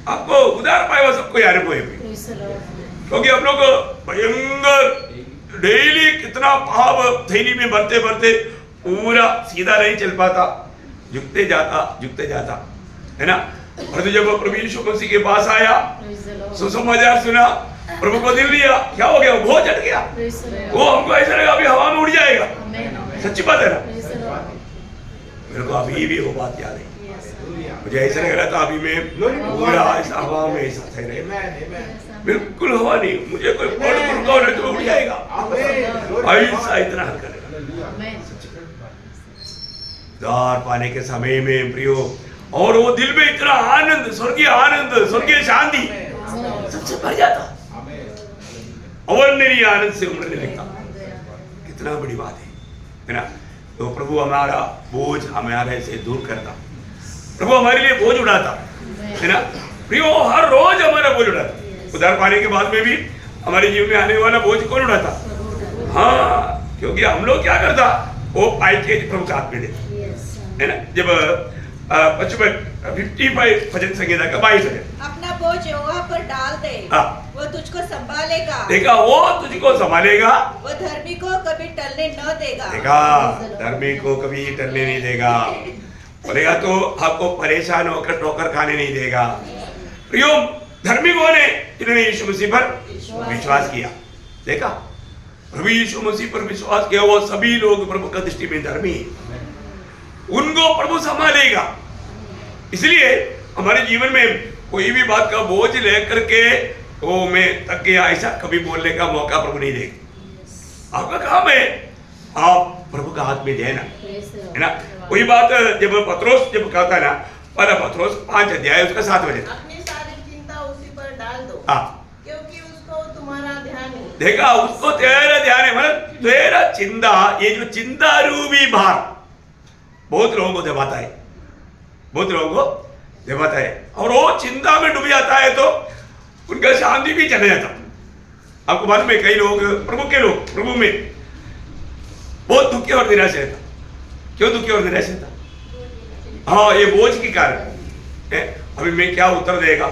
Speaker 3: आपको उधार पाए हुआ सबको यार है, क्योंकि हम लोग भयंकर डेली कितना पाप थैली में भरते भरते पूरा सीधा नहीं चल पाता, झुकते जाता, है ना। और तो जब प्रभु यीशु मसीह के पास आया, सुसमाचार सुना, प्रभु को दिल दिया, क्या हो गया, बहुत चढ़ गया। वो हमको ऐसा लगा अभी हवा में उड़ जाएगा। सच्ची बात है ना, मेरे को अभी भी वो बात याद है। मुझे ऐसा लग रहा था अभी मैं पूरा ऐसा हवा में ऐसा सही रहे, बिल्कुल हवा नहीं, मुझे कोई पड़ तो उड़ जाएगा, ऐसा इतना हल्का लगा। उद्धार पाने के समय में प्रियो, और वो दिल में इतना आनंद, स्वर्गीय शांति सबसे भर जाता, अवर्णनीय आनंद से उमड़ने लगता। कितना बड़ी बात है ना। तो प्रभु हमारा बोझ हमारे से दूर करता, प्रभु हमारे लिए बोझ उड़ाता, है ना। प्रियो हर रोज हमारा बोझ उड़ाता। उद्धार पाने के बाद में भी हमारे जीवन में आने वाला बोझ कौन उड़ाता? हाँ, क्योंकि हम लोग क्या करता, वो पैकेज प्रभु का हाथ में देता, है ना। जब 55 भजन संगीता का 22 है,
Speaker 2: अपना बोझ यहोवा पर डाल दे, वो तुझको संभालेगा।
Speaker 3: देखा, वो तुझको संभालेगा,
Speaker 2: वो धर्मी को कभी टलने न देगा।
Speaker 3: देखा, धर्मी को कभी टलने नहीं देगा, बोलेगा तो आपको परेशान होकर ठोकर खाने नहीं देगा। प्रियो, धर्मी कौन है? जिन्होंने यीशु मसीह पर विश्वास किया। देखा, प्रभु यीशु मसीह पर विश्वास किया वो सभी लोग प्रभु का दृष्टि में धर्मी है, उनको प्रभु संभालेगा। इसलिए हमारे जीवन में कोई भी बात का बोझ लेकर के वो मैं थक गया ऐसा कभी बोलने का मौका प्रभु नहीं देगा। आपका काम है आप प्रभु का हाथ में देना, है ना। कोई बात जब पत्रोस जब कहता ना, पहला पत्रोस 5 अध्याय उसका 7 वचन,
Speaker 4: अपनी सारी चिंता उसी पर डाल दो, क्योंकि उसको तुम्हारा ध्यान है।
Speaker 3: देखा, उसको तेरा ध्यान है, मतलब तेरा चिंता, ये जो चिंता रूपी भार बहुत लोगों को दबाता है, बहुत लोगों को दबाता है, और वो चिंता में डूब जाता है तो उनका शांति भी चला जाता। आपको मालूम है कई लोग, प्रभु के लोग प्रभु में बहुत दुखी और निराश रहता। क्यों दुखी और निराश रहता? हाँ, ये बोझ के कारण है। अभी मैं क्या उत्तर देगा,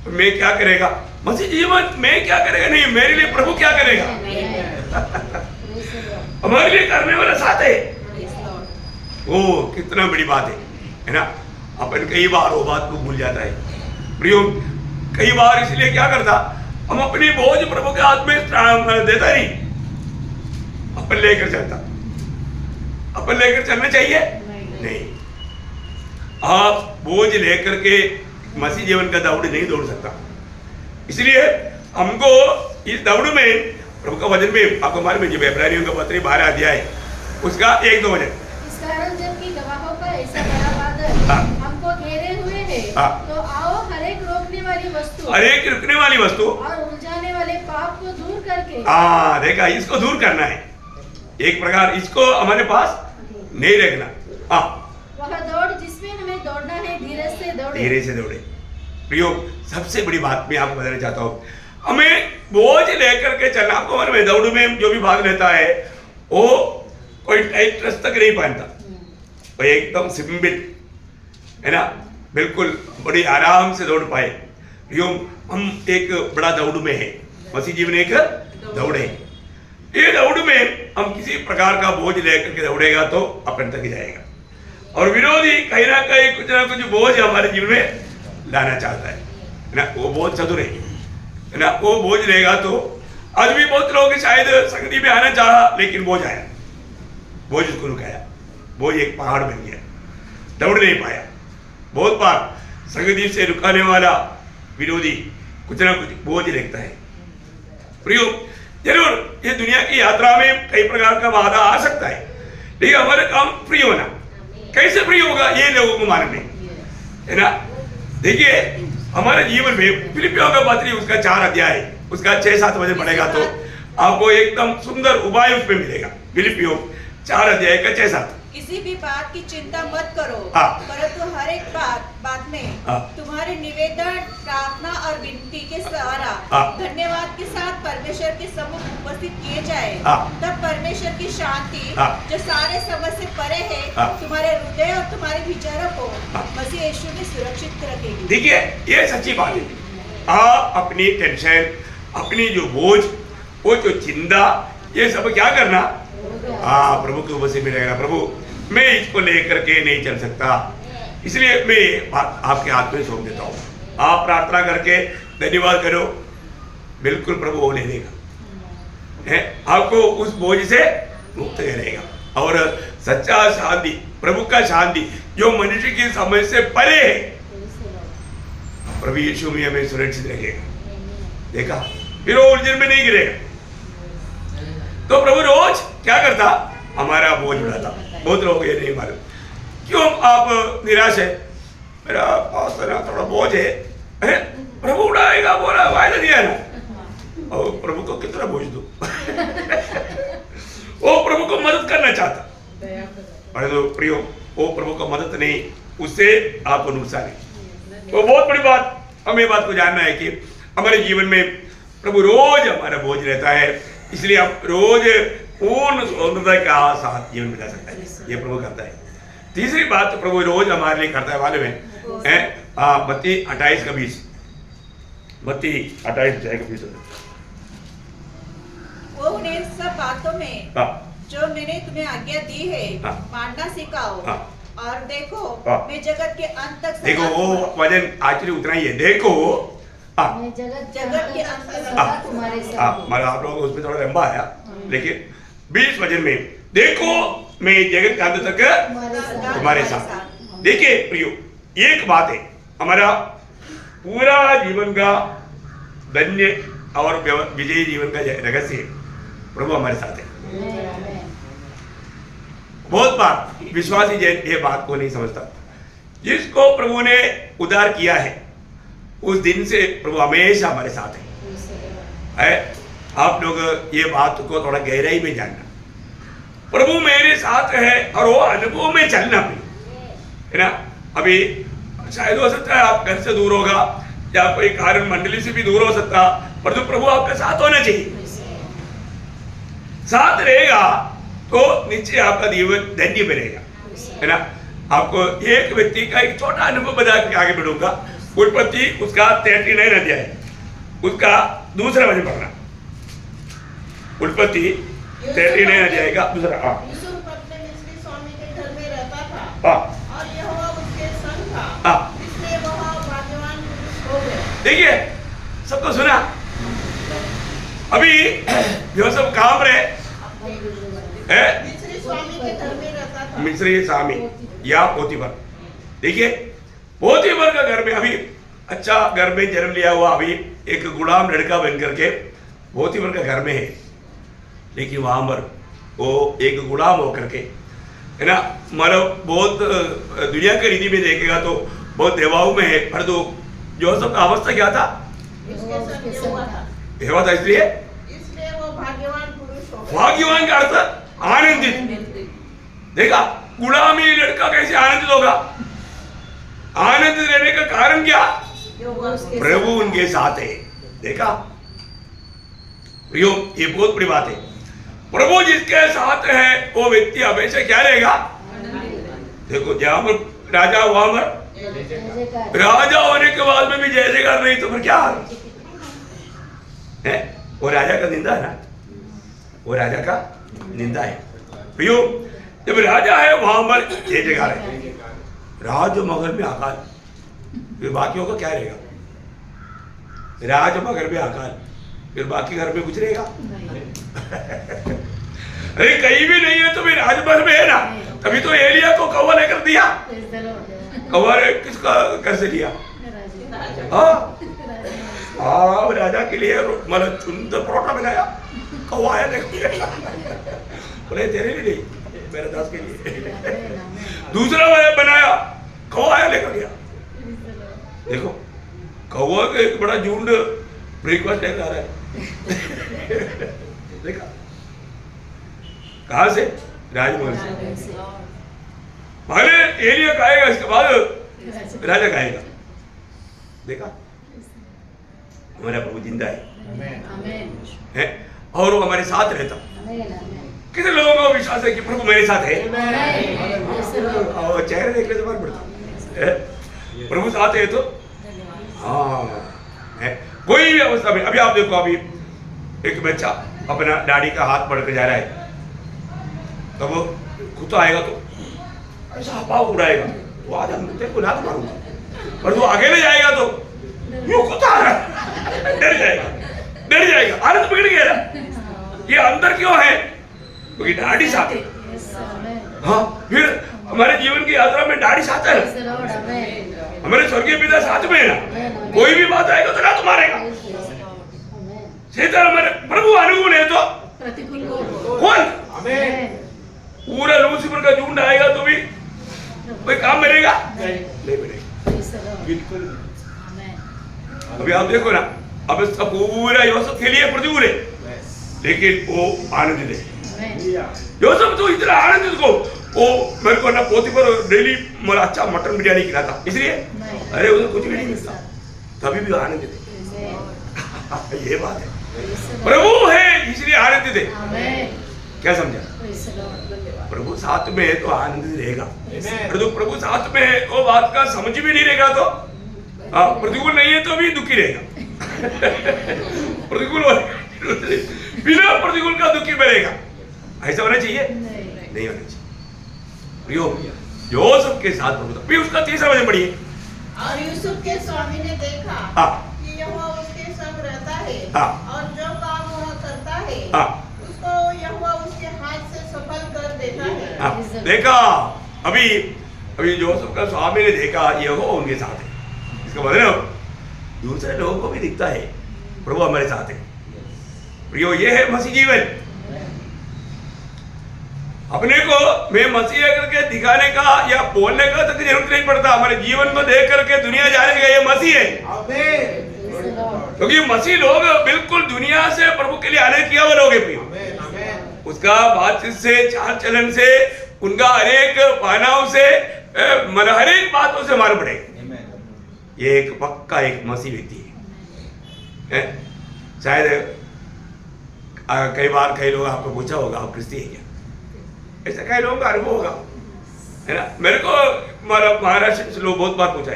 Speaker 3: मैं क्या करेगा, मसीह जीवन में क्या करेगा, नहीं मेरे लिए प्रभु क्या करेगा। हमारे लिए करने वाला साथ है। ओ कितना बड़ी बात है ना। अपन कई बार वो बात को भूल जाता है प्रियो। कई बार इसलिए क्या करता, हम अपनी बोझ प्रभु के हाथ में देता नहीं, अपन लेकर चलता। अपन लेकर चलना चाहिए नहीं। आप बोझ लेकर के मसीह जीवन का दौड़ नहीं दौड़ सकता। इसलिए हमको इस दौड़ में प्रभु का वचन में आपको मालूम है, जब इब्रानियों का पत्र 12 अध्याय उसका 1-2 वचन,
Speaker 5: इस कारण जबकि गवाहों का ऐसा बड़ा बादल हमको घेरे हुए है, तो आओ हर एक रोकने वाली वस्तु
Speaker 3: और एक रुकने वाली वस्तु
Speaker 5: और उलझाने वाले पाप को दूर करके
Speaker 3: हाँ देखा, इसको दूर करना है। एक प्रकार इसको हमारे पास नहीं रखना। हाँ,
Speaker 5: वह दौड़ जिसमें हमें दौड़ना है धीरे से दौड़े।
Speaker 3: धीरे से दौड़े। प्रियो, सबसे बड़ी बात मैं आपको बताना चाहता हूँ, हमें बोझ लेकर के चलना। आपको मालूम है दौड़ में जो भी भाग लेता है वो कोई टाइट ड्रेस तक नहीं पहनता, वो एकदम सिंपल है ना, बिल्कुल बड़ी आराम से दौड़ पाए। प्रियो, हम एक बड़ा दौड़ में है, मसीह जीवन एक दौड़ है। ये दौड़ में हम किसी प्रकार का बोझ लेकर के दौड़ेगा तो अपन तक जाएगा, और विरोधी कहीं ना कहीं कुछ ना कुछ बोझ हमारे जीवन में लाना चाहता है ना, वो बोझ चतुर है ना, वो बोझ लेगा तो आज भी बहुत लोग शायद संगति में आना चाहा लेकिन बोझ आया, बोझ उसको रुकाया, बोझ एक पहाड़ बन गया, दौड़ नहीं पाया। बहुत बार संगति से रुकाने वाला विरोधी कुछ ना कुछ बोझ लेता है। प्रियो, जरूर ये दुनिया की यात्रा में कई प्रकार का बाधा आ सकता है, लेकिन हमारा काम फ्री होना। कैसे फ्री होगा ये लोगों को मालूम नहीं है ना। देखिए हमारे जीवन में फिलिपियों का पत्री उसका 4 अध्याय उसका 6-7 बजे पढ़ेगा तो आपको एकदम सुंदर उपाय उसमें मिलेगा। फिलिपियों 4 अध्याय का 6-7।
Speaker 2: किसी भी बात की चिंता मत करो,
Speaker 3: हाँ।
Speaker 2: परंतु हर एक बात में
Speaker 3: हाँ।
Speaker 2: तुम्हारे निवेदन, प्रार्थना और विनती के सहारा
Speaker 3: हाँ।
Speaker 2: धन्यवाद के साथ परमेश्वर के सम्मुख उपस्थित किए जाए।
Speaker 3: हाँ।
Speaker 2: तब परमेश्वर की शांति
Speaker 3: हाँ।
Speaker 2: जो सारे समझ से परे है
Speaker 3: हाँ।
Speaker 2: तुम्हारे हृदय और तुम्हारे विचारों को
Speaker 3: हाँ।
Speaker 2: मसीह यीशु में सुरक्षित रखेगी।
Speaker 3: देखिए ये सच्ची बात है। आप अपनी टेंशन, अपनी जो बोझ, वो जो चिंता, ये सब क्या करना, हाँ प्रभु के ऊपर से मिलेगा। प्रभु मैं इसको लेकर के नहीं चल सकता, इसलिए मैं आपके हाथ में सौंप देता हूँ। आप प्रार्थना करके धन्यवाद करो, बिल्कुल प्रभु वो ले लेगा, है आपको उस बोझ से मुक्त करेगा। और सच्चा शांति, प्रभु का शांति जो मनुष्य की समझ से परे है, प्रभु यीशु में हमें सुरक्षित रखेगा। देखा, फिर वो उलझन में नहीं गिरेगा। तो प्रभु रोज क्या करता, हमारा बोझ उठाता। बहुत लोग ये नहीं मालूम क्यों आप निराश है, मेरा पास ना थोड़ा बोझ है, प्रभु उठाएगा, बोला वायदा दिया ना, और प्रभु को कितना बोझ दूं वो प्रभु को मदद करना चाहता, अरे तो प्रियो वो प्रभु को मदद नहीं, उससे आपको नुकसान है। तो बहुत बड़ी बात हमें बात को जानना है कि हमारे जीवन में प्रभु रोज हमारा बोझ रहता है, इसलिए आप रोज पूर्ण स्वतंत्रता का साथ जीवन बिता सकता है, ये प्रभु करता है। तीसरी बात तो प्रभु रोज हमारे लिए करता है, मालूम है मत्ती 28:20, मत्ती 28:20।
Speaker 2: वो उन्हें सब बातों में
Speaker 3: हाँ।
Speaker 2: जो मैंने तुम्हें आज्ञा दी है
Speaker 3: हाँ।
Speaker 2: मानना सिखाओ।
Speaker 3: हाँ।
Speaker 2: और देखो
Speaker 3: हाँ।
Speaker 2: मैं जगत के अंत तक
Speaker 3: देखो
Speaker 2: सदा
Speaker 3: वो वजन एक्चुअली उतना ही है। देखो
Speaker 5: मैं जगत के अंत तक सदा तुम्हारे साथ हूँ।
Speaker 3: मतलब आप लोग उसमें थोड़ा लंबा आया, लेकिन 20 वजन में देखो मैं जगत के अंत तक तुम्हारे साथ। देखिए प्रियो, एक बात है, हमारा पूरा जीवन का धन्य और विजयी जीवन का रहस्य प्रभु हमारे साथ है। बहुत बार विश्वासी जन ये बात को नहीं समझता। जिसको प्रभु ने उद्धार किया है उस दिन से प्रभु हमेशा हमारे साथ है। आप लोग ये बात को थोड़ा गहराई में जानना, प्रभु मेरे साथ है और वो अनुभव में चलना भी है ना। अभी शायद हो सकता है आप घर से दूर होगा या कोई कारण मंडली से भी दूर हो सकता, पर तो प्रभु आपके साथ होना चाहिए। साथ रहेगा तो नीचे आपका जीवन धन्य बनेगा, है ना। आपको एक व्यक्ति का एक छोटा अनुभव बता के आगे बढ़ूंगा। उत्पत्ति उसका 39 अध्याय, उसका दूसरा वचन पढ़ना। उत्पत्ति 39 अध्याय का दूसरा।
Speaker 4: यूसुफ अपने मिस्री स्वामी के घर में रहता था
Speaker 3: हाँ।
Speaker 4: और यहोवा उसके संग था,
Speaker 3: हाँ।
Speaker 4: इसलिए वह भाग्यवान पुरुष हो गया।
Speaker 3: देखिए सबको सुना। अभी जो सब काम रहे
Speaker 4: मिस्री स्वामी के घर में रहता था।
Speaker 3: मिस्री स्वामी या पोतीफर। देखिए पोतीफर का घर में अभी अच्छा घर में जन्म लिया हुआ अभी एक गुलाम लड़का बन करके पोतीफर का घर में है, लेकिन वहां पर वो एक गुलाम होकर के, है ना, मतलब बहुत दुनिया के रीति में देखेगा तो बहुत देवाओं में है। पर तो जो सबका अवस्था क्या था,
Speaker 4: उसके संग यहोवा था,
Speaker 1: यहोवा था इसलिए
Speaker 4: इसलिए वो भाग्यवान पुरुष हो गया।
Speaker 1: भाग्यवान का अर्थ आनंदित। देखा गुलामी लड़का कैसे आनंदित होगा? आनंदित रहने का कारण क्या? प्रभु उनके साथ है। देखा प्रियो, ये बहुत बड़ी बात है। प्रभु जिसके साथ है वो व्यक्ति हमेशा क्या रहेगा? देखो जहां पर राजा हुआ पर राजा होने के बाद में भी जय जयकार नहीं तो फिर क्या है? वो राजा का निंदा है ना, वो राजा का निंदा है। प्रियो, जब राजा है वहां पर जय जयकार है, राजमहल में अकाल, फिर बाकियों का क्या रहेगा? राजमहल में अकाल, फिर बाकी घर में कुछ रहेगा? अरे कहीं भी नहीं है तो भी राजमहल में है ना। तभी तो एलिया को कौवा लेकर दिया। कौवा किसका घर से लिया? हाँ राजा के लिए मतलब चुन परोठा बनाया, कौवा आया देखो, बोले तेरे लिए नहीं, मेरे दास के लिए। दूसरा बनाया, कौवा आया लेकर गया। देखो कौवा का एक बड़ा झुंड ब्रेकफास्ट लेकर आ रहा है। देखा कहां से? राजमहल से। पहले एलिया खाएगा, इसके बाद राजा खाएगा। देखा हमारा प्रभु जिंदा है और वो हमारे साथ रहता। कितने लोगों को विश्वास है कि प्रभु मेरे साथ है? और चेहरे देखने से फर्क पड़ता है। प्रभु साथ है तो हाँ है। कोई भी अवस्था में, अभी आप देखो, अभी एक बच्चा अपना दाढ़ी का हाथ पकड़ के जा रहा है, तो वो खुद आएगा तो ऐसा पाव उड़ाएगा, वो आज हम तेरे को लात मारूंगा, पर वो अकेले जाएगा तो यूं खुद आ रहा है, डर जाएगा, आनंद पकड़ गया ना। ये अंदर क्यों है? क्योंकि दाढ़ी साथ है। हाँ, फिर हमारे जीवन की यात्रा में दाढ़ी साथ है, हमारे स्वर्गीय पिता साथ में है ना। कोई भी बात आएगा तो लात मारेगा। शैतान हमारे प्रभु अनुकूल है तो
Speaker 5: प्रतिकूल
Speaker 1: कौन? पूरा लूसीफर का झुंड आएगा तो भी कोई काम मिलेगा? नहीं मिलेगा, बिल्कुल। अभी आप देखो ना, अब इसका पूरा योसेफ के लिए प्रतिकूल है, लेकिन वो आनंदित है। योसेफ तो इतना आनंदित को वो मेरे को ना पोतीफर डेली मेरा अच्छा मटन बिरयानी खिलाता, इसलिए अरे उधर कुछ भी नहीं मिलता, तभी भी आनंदित है। ये बात है, प्रभु है इसलिए आनंदित है। क्या समझा? प्रभु साथ में है तो आनंदित रहेगा। प्रभु साथ में है वो बात का समझ भी नहीं रहेगा तो प्रतिकूल नहीं है तो भी दुखी रहेगा। प्रतिकूल बिना प्रतिकूल का दुखी बनेगा। ऐसा होना चाहिए? नहीं होना चाहिए। जो सबके साथ प्रभु था। फिर उसका तीसरा वचन पढ़िए।
Speaker 4: और यूसुफ के स्वामी ने देखा कि यहोवा उसके संग रहता है और जो काम वह करता है उसको यहोवा उसके हाथ से सफल कर देता है।
Speaker 1: देखा अभी जो सबका स्वामी ने देखा यहोवा उनके साथ है, इसका मतलब दूसरे लोगों को भी दिखता है प्रभु हमारे साथ है। प्रियो, ये है मसीह जीवन। अपने को मैं मसीह करके दिखाने का या बोलने का तक जरूरत नहीं पड़ता। हमारे जीवन को देख करके दुनिया जानेगा ये मसीह है, क्योंकि मसीह लोग बिल्कुल दुनिया से प्रभु के लिए आने किया वो लोग हैं। उसका बातचीत से, चाल चलन से, उनका हरेक पहनाव से, मतलब हरेक बातों से मालूम पड़ेगा ये एक पक्का एक मसीह व्यक्ति है। शायद कई बार कई लोग आपको पूछा होगा आप क्रिस्ती है क्या? ऐसा कई लोगों का अनुभव होगा, है ना। मेरे को महाराष्ट्र से लोग बहुत बार पूछा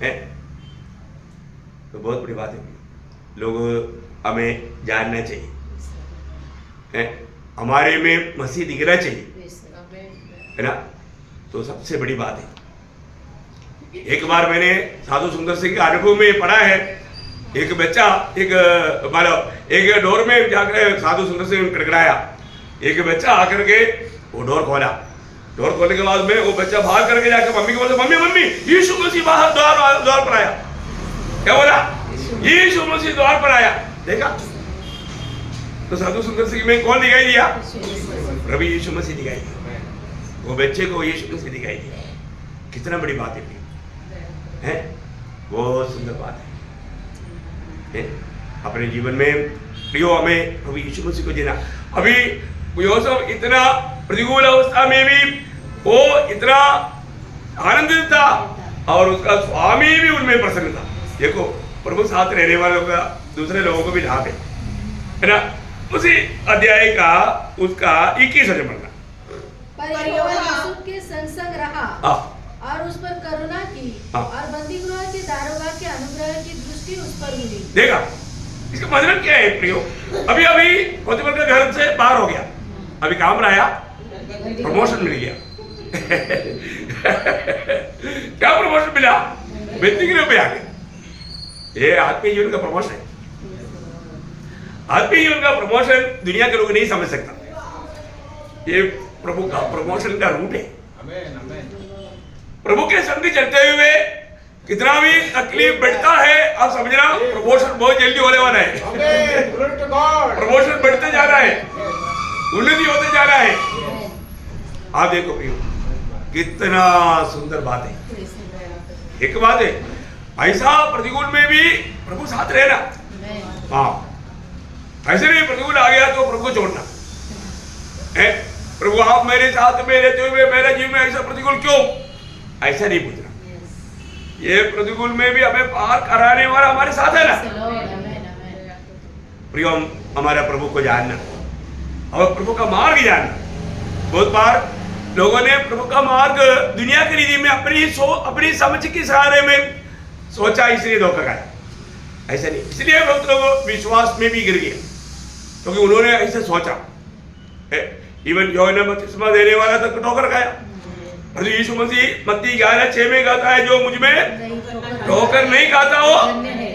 Speaker 1: है तो बहुत बड़ी बात है। लोग हमें जानना चाहिए, है हमारे में मसीह दिखना चाहिए, है ना। तो सबसे बड़ी बात है। एक बार मैंने साधु सुंदर सिंह के अनुभव में पढ़ा है, एक बच्चा एक डोर में जाकर साधु सुंदर सिंह कड़कड़ाया। एक बच्चा आकर के वो डोर खोला, डोर खोलने के बाद में वो बच्चा बाहर करके जाकर मम्मी को बोलता, मम्मी मम्मी यीशु मसीह बाहर द्वार पर आया। क्या बोला? यीशु मसीह द्वार पर आया। देखा तो साधु सुंदर सिंह में कौन दिखाई दिया? प्रभु यीशु मसीह दिखाई दिया। वो बच्चे को यीशु मसीह दिखाई दिया। कितना बड़ी बात है, बहुत सुंदर बात है। अपने जीवन में प्रियो हमें प्रभु यीशु मसीह को जीना। अभी यूसुफ इतना प्रतिकूल अवस्था में भी वो इतना आनंदित था और उसका स्वामी भी उनमें प्रसन्न था। देखो प्रभु साथ रहने वालों का दूसरे लोगों को भी ढाप है ना। उसी अध्याय का उसका 21 वचन पढ़ना।
Speaker 5: पर यहोवा यूसुफ के संग रहा और उस पर करुणा की और बंदी गृह के दारोगा के अनुग्रह की दृष्टि उस पर हुई।
Speaker 1: देखा इसका मतलब क्या है प्रियो? अभी अभी पोतीफर के घर से बाहर हो गया, अभी काम रहा, प्रमोशन मिल गया। क्या प्रमोशन मिला? बंदी गृह पे आ गया। ये आत्मीय जीवन का प्रमोशन है। आत्मीय जीवन का प्रमोशन दुनिया के लोग नहीं समझ सकता। ये प्रभु का प्रमोशन का रूट है। प्रभु के संग चलते हुए कितना भी तकलीफ बढ़ता है, आप समझना प्रमोशन बहुत जल्दी होने वाला है। प्रमोशन बढ़ते जा रहा है, उन्नति होते जा रहा है। आप देखो प्रियो कितना सुंदर बात है। एक बात है ऐसा प्रतिकूल में भी प्रभु साथ रहना। हाँ ऐसे नहीं प्रतिकूल आ गया तो प्रभु को छोड़ना है। प्रभु आप मेरे साथ में रहते हुए मेरे जीवन में ऐसा प्रतिकूल क्यों? ऐसा नहीं पूछना। ये प्रतिकूल में भी हमें पार कराने वाला हमारे साथ है ना। प्रियो हमारा प्रभु को जानना और प्रभु का मार्ग जानना। बहुत बार लोगों ने प्रभु का मार्ग दुनिया की रीति में अपनी समझ के सहारे में सोचा, इसलिए धोखा खाया। ऐसा नहीं, इसलिए बहुत लोग विश्वास में भी गिर गए क्योंकि उन्होंने ऐसे सोचा। इवन यूहन्ना बपतिस्मा देने वाला तक ठोकर खाया। यीशु मसीह मत्ती 11:6 में कहता है जो मुझ में ठोकर नहीं खाता हो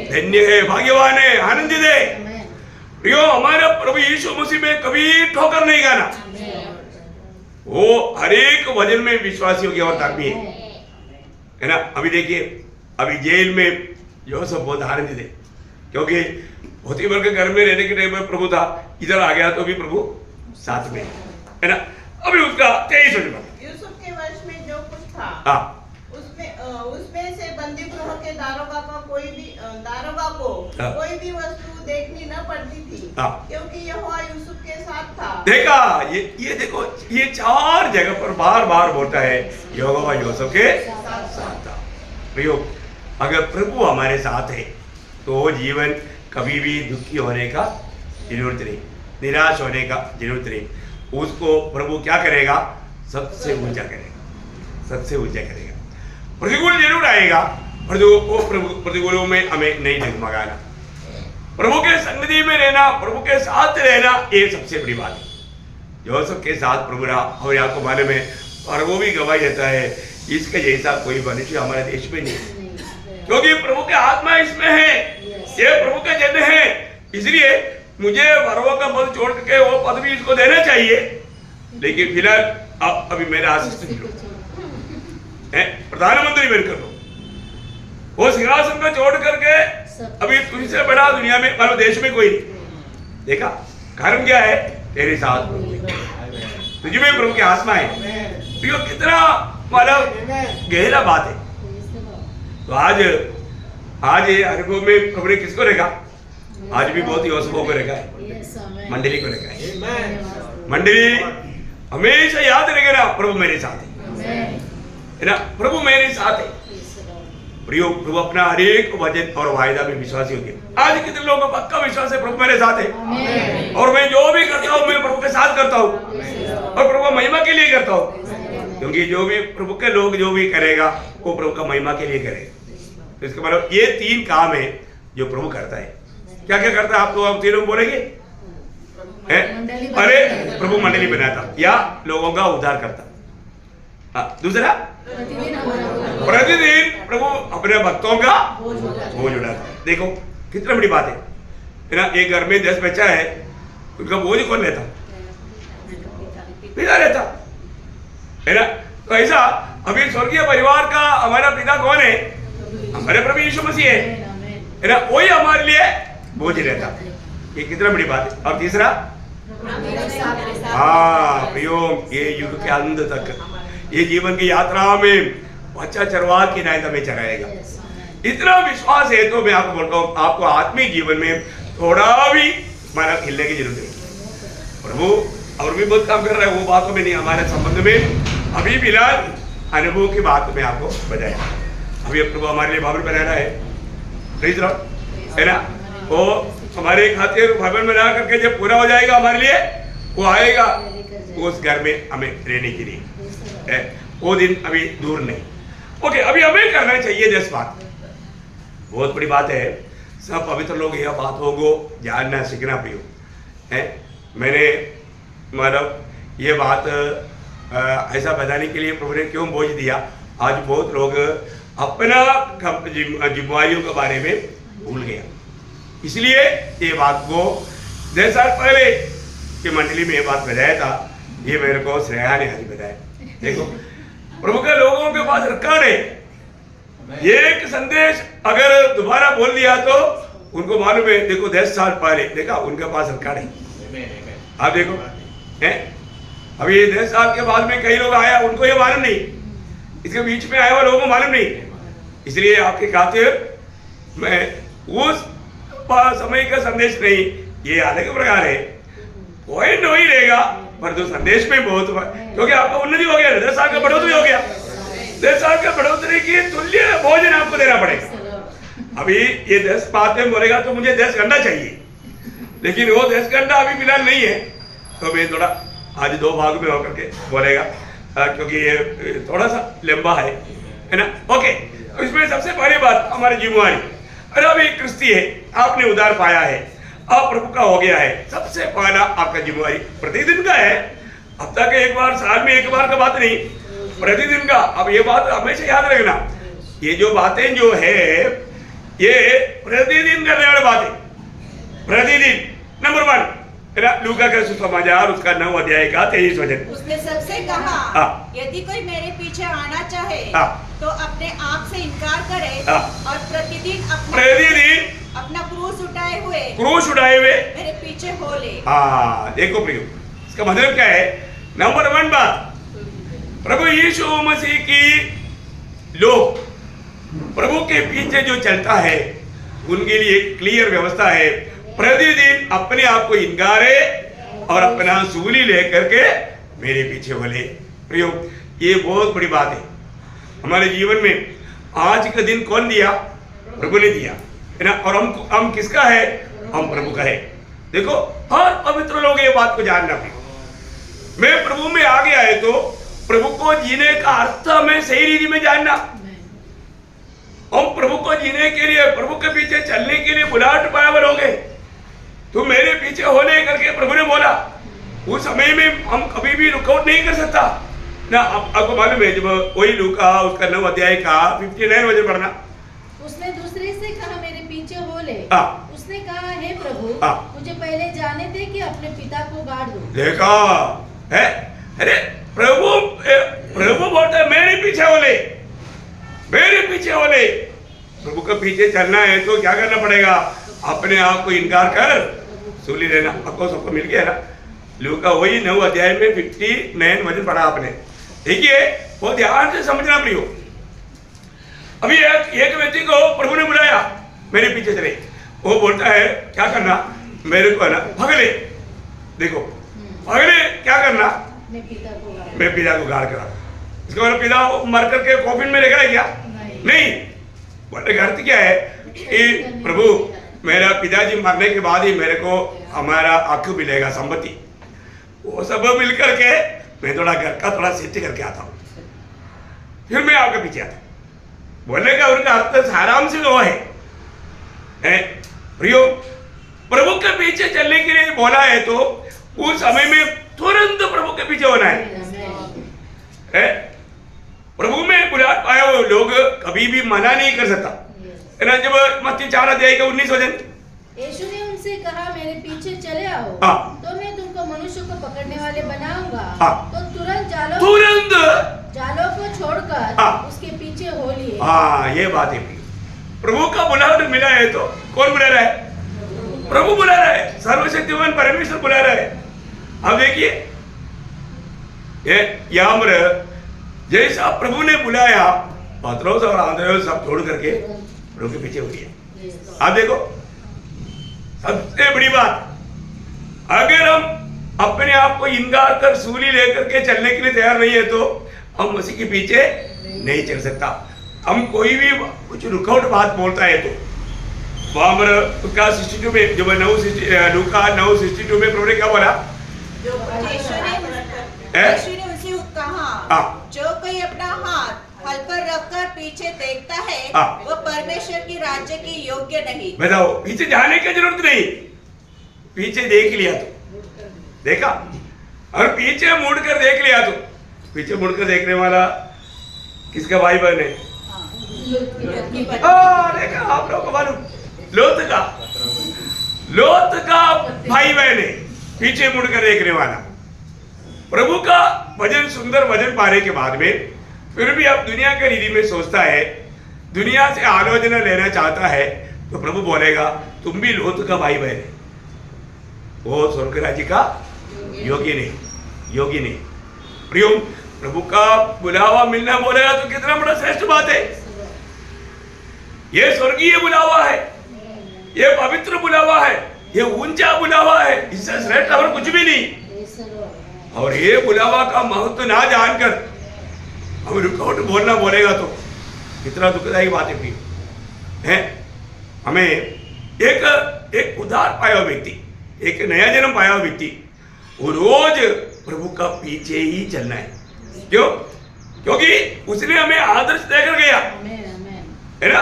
Speaker 1: धन्य है, भाग्यवान है, आनंदित है। प्रियो हमारा प्रभु यीशु मसीह में कभी ठोकर नहीं खाना। वो हर एक वजन में विश्वासी हो गया और धर्मी है ना। अभी देखिए अभी जेल में यूसुफ बहुत आनंदित है क्योंकि पोतीफर के घर में रहने के टाइम में प्रभु था, इधर आ गया तो भी प्रभु साथ में है ना। अभी उसका 23
Speaker 4: यूसुफ के वंश में जो कुछ था उसमें से बंदी गृह के दारोगा को कोई भी वस्तु देखनी न पड़ती थी क्योंकि यहोवा यूसुफ के साथ था। देखा
Speaker 1: ये देखो ये 4 जगह पर बार बार बोलता है यहोवा यूसुफ के साथ था। प्रियो अगर प्रभु हमारे साथ है तो जीवन कभी भी दुखी होने का जरूरत नहीं, निराश होने का जरूरत नहीं। उसको प्रभु क्या करेगा? सबसे ऊंचा करेगा, सबसे ऊंचा करेगा। प्रतिकूल जरूर आएगा और जो प्रतिकूलों में हमें नहीं डगमगाना, प्रभु के संगति में रहना, प्रभु के साथ रहना, ये सबसे बड़ी बात है। यूसुफ के साथ प्रभु रहा और आपको मालूम है और वो भी गवाही देता है इसके जैसा कोई मनुष्य हमारे देश में नहीं, क्योंकि प्रभु के आत्मा इसमें है, ये प्रभु के जन है। इसलिए मुझे फरो का पद छोड़ के वो पद भी इसको देना चाहिए, लेकिन फिलहाल अभी मेरा असिस्टेंट लो, प्रधानमंत्री बनकर लो, वो सिंहासन को छोड़ करके अभी तुझसे बड़ा दुनिया में मानो देश में कोई नहीं। देखा कारण क्या है? तेरे साथ तुझे में प्रभु की आत्मा है। तो कितना मतलब गहरा बात है। तो आज ये अनुभव में प्रभु ने किसको रखा? आज भी बहुत यूसुफों को रखा है, मंडली को रखा है। मंडली हमेशा याद रखेगा प्रभु मेरे साथ है ना, प्रभु मेरे साथ है। प्रियो प्रभु अपना हर एक वचन और वायदा में विश्वासी हो गया। आज कितने लोगों का पक्का विश्वास है प्रभु मेरे साथ है और मैं जो भी करता हूँ मैं प्रभु के साथ करता हूँ और प्रभु महिमा के लिए करता हूँ, क्योंकि जो भी प्रभु के लोग जो भी करेगा वो प्रभु का महिमा के लिए करेगा। तो इसका मतलब ये 3 काम है जो प्रभु करता है। क्या क्या करता है? आप तो तीनों बोलेंगे। अरे प्रभु मंडली बनाता या लोगों का उद्धार करता। दूसरा प्रतिदिन प्रभु अपने भक्तों का बोझ उठाता। देखो कितना बड़ी बात है ना। एक घर में 10 बच्चा है, उनका बोझ कौन लेता? पिता लेता है ना। तो ऐसा अभी स्वर्गीय परिवार का हमारा पिता कौन है? हमारे प्रभु यीशु मसीह है ना। वही हमारे लिए बोझ रहता। ये कितना बड़ी बात है। और तीसरा प्रियो ये युग के अंत तक, ये जीवन की यात्रा में अच्छा चरवाह की नायत हमें चलाएगा। इतना विश्वास है तो मैं आपको बोलता हूँ, आपको आत्मिक जीवन में थोड़ा भी हमारा हिलने की जरूरत नहीं। प्रभु और भी बहुत काम कर रहा है, वो बातों में नहीं, हमारे संबंध में अभी फिलहाल अनुभव की बात में आपको बताया। अभी प्रभु हमारे लिए बाइबल बना रहा है, प्लीज है ना, वो हमारे खातिर बाइबल बना करके जब पूरा हो जाएगा हमारे लिए, वो आएगा उस घर में हमें रहने के लिए, वो दिन अभी दूर नहीं। ओके, अभी हमें करना चाहिए 10 बात, बहुत बड़ी बात है। सब पवित्र लोग यह बातों को जानना सीखना प्रियो है। मैंने मतलब ये बात ऐसा बताने के लिए प्रभु ने क्यों बोझ दिया। आज बहुत लोग अपना जिम्मेवारियों के बारे में भूल गया, इसलिए ये बात को 10 साल पहले की मंडली में ये बात बताया था। ये मेरे को श्रेया ने हरी बताया। देखो प्रभु के लोगों के पास रिकॉर्ड है, एक संदेश अगर दोबारा बोल दिया तो उनको मालूम है। देखो 10 साल पहले देखा उनके पास रिकॉर्ड है। आप देखो है, अभी 10 साल के बाद में कई लोग आया, उनको ये मालूम नहीं, इसके बीच में आए हुए लोगों को मालूम नहीं। इसलिए आपके खातिर मैं उस समय का संदेश नहीं, ये अलग प्रकार है, पॉइंट वही रहेगा, पर जो संदेश में बहुत, क्योंकि आपका उन्नति हो गया, 10 साल का बढ़ोतरी हो गया, 10 साल का बढ़ोतरी की तुल्य भोजन आपको देना पड़ेगा। अभी ये 10 बातें बोलेगा तो मुझे 10 घंटा चाहिए, लेकिन वो 10 घंटा अभी फिलहाल नहीं है, तो मैं थोड़ा आज 2 भाग में होकर के बोलेगा, क्योंकि ये थोड़ा सा लंबा है ना। ओके, तो इसमें सबसे पहली बात हमारी जिम्मेवारी। अरे अभी क्रिस्ती है, आपने उद्धार पाया है, आप प्रभु का हो गया है, सबसे पहला आपका जिम्मेवारी प्रतिदिन का है। हफ्ता के एक बार, साल में एक बार का बात नहीं, प्रतिदिन का। अब ये बात हमेशा याद रखना, ये जो बातें जो है ये प्रतिदिन करने वाली बात है, प्रतिदिन। नंबर 1 लूका का सुसमाचार उसका 9 अध्याय का 23 वचन।
Speaker 2: उसने सबसे कहा, यदि कोई मेरे पीछे आना चाहे तो अपने आप से इनकार करे और प्रतिदिन अपना क्रूस उठाए हुए मेरे पीछे हो ले।
Speaker 1: हाँ देखो प्रियो, इसका मतलब क्या है। नंबर 1 बात, प्रभु यीशु मसीह की लोग प्रभु के पीछे जो चलता है उनके लिए क्लियर व्यवस्था है, प्रतिदिन अपने आप को इनकारे और अपना सूली लेकर के मेरे पीछे बोले। प्रियो, ये बहुत बड़ी बात है हमारे जीवन में। आज का दिन कौन दिया? प्रभु ने दिया है ना, और हम किसका है? हम प्रभु का है। देखो हर पवित्र लोग ये बात को जानना है, मैं प्रभु में आ गया है तो प्रभु को जीने का अर्थ हमें सही रीति में जानना। हम प्रभु को जीने के लिए, प्रभु के पीछे चलने के लिए बुलाहट पाया हो गए, तुम मेरे पीछे होने करके प्रभु ने बोला। उस समय में हम कभी भी रुकआउट नहीं कर सकता ना। आपको मालूम है जब वही लूका उसका 9 अध्याय का 59 वचन पढ़ना।
Speaker 5: उसने दूसरे से कहा मेरे पीछे हो ले। उसने कहा हे प्रभु, मुझे पहले जाने दे कि अपने पिता को गाड़ दूं।
Speaker 1: देखा है, अरे प्रभु बोलता है मेरे पीछे हो ले, मेरे पीछे हो ले। प्रभु के पीछे चलना है तो क्या करना पड़ेगा? अपने आप को इनकार कर सूली लेना। आपको सबको मिल गया ना। लूका वही 9 अध्याय में 59 वचन पढ़ा आपने। देखिए बहुत ध्यान से समझना प्रियो। अभी एक व्यक्ति को प्रभु ने बुलाया मेरे पीछे चले, वो बोलता है क्या करना? मेरे को है ना भगले। देखो भगले क्या करना? मैं पिता को गाड़ करा। इसका मतलब पिता मर करके कॉफिन में लेकर गया नहीं। बोलने का अर्थ क्या है कि प्रभु मेरा पिताजी मरने के बाद ही मेरे को हमारा हक मिलेगा, संपत्ति। वो सब मिल करके मैं थोड़ा घर का थोड़ा सेट करके आता हूँ, फिर मैं आपके पीछे आता हूँ। बोलने का उनका अर्थ सारांश से वो है प्रियो, प्रभु के पीछे चलने के लिए बोला है तो उस समय में तुरंत प्रभु के पीछे होना है। प्रभु में बुला पाया वो लोग कभी भी मना नहीं कर सकता है ना। जब मत्ती 4 अध्याय का 19 वचन,
Speaker 5: यीशु ने उनसे कहा मेरे पीछे चले आओ तो मैं तुमको मनुष्य को पकड़ने वाले बनाऊंगा। तो तुरंत जालों को छोड़कर उसके पीछे हो लिए।
Speaker 1: हाँ ये बात है। प्रभु का बुलावा मिला है तो कौन बुला रहा है? प्रभु बुला रहा है, सर्वशक्तिमान परमेश्वर बुला रहा है। अब देखिए ये याम्र जैसा प्रभु ने बुलाया, पत्रोस और आंद्रेस सब छोड़ करके प्रभु के पीछे हो रही है। आप देखो, सबसे बड़ी बात, अगर हम अपने आप को इनकार कर सूली लेकर के चलने के लिए तैयार नहीं है तो हम मसीह के पीछे नहीं चल सकता। हम कोई भी कुछ रुकावट बात बोलता है तो वहां पर उसका 62 में जो 9:62 में प्रभु ने क्या बोला?
Speaker 2: यीशु ने उसे कहा, जो कोई अपना हाथ हल पर रखकर पीछे देखता है वो परमेश्वर की राज्य की योग्य नहीं।
Speaker 1: बताओ, पीछे जाने की जरूरत नहीं, पीछे देख लिया तो देखा, और पीछे मुड़कर देख लिया तो पीछे मुड़कर देखने वाला किसका भाई बहन है? देखा आप लोगों को मालूम, लोत का भाई बहन है पीछे मुड़कर देखने वाला। प्रभु का वचन, सुंदर वचन पाने के बाद में फिर भी अब दुनिया के रीति में सोचता है, दुनिया से आलोचना लेना चाहता है, तो प्रभु बोलेगा तुम भी लोत का भाई बहन है, वो स्वर्ग राज्य का योगी नहीं। प्रियो, प्रभु का बुलावा मिलना बोलेगा तो कितना बड़ा श्रेष्ठ बात है। ये स्वर्गीय बुलावा है, ये पवित्र बुलावा है, ये ऊंचा बुलावा है, इससे श्रेष्ठ और कुछ भी नहीं। और ये बुलावा का महत्व ना जानकर हम रुकावट बोलना बोलेगा तो कितना दुखदायी बात है। हमें एक उद्धार पाया हुआ व्यक्ति, एक नया जन्म पाया हुआ व्यक्ति, वो रोज प्रभु का पीछे ही चलना है। क्यों? क्योंकि उसने हमें आदर्श देकर गया है ना,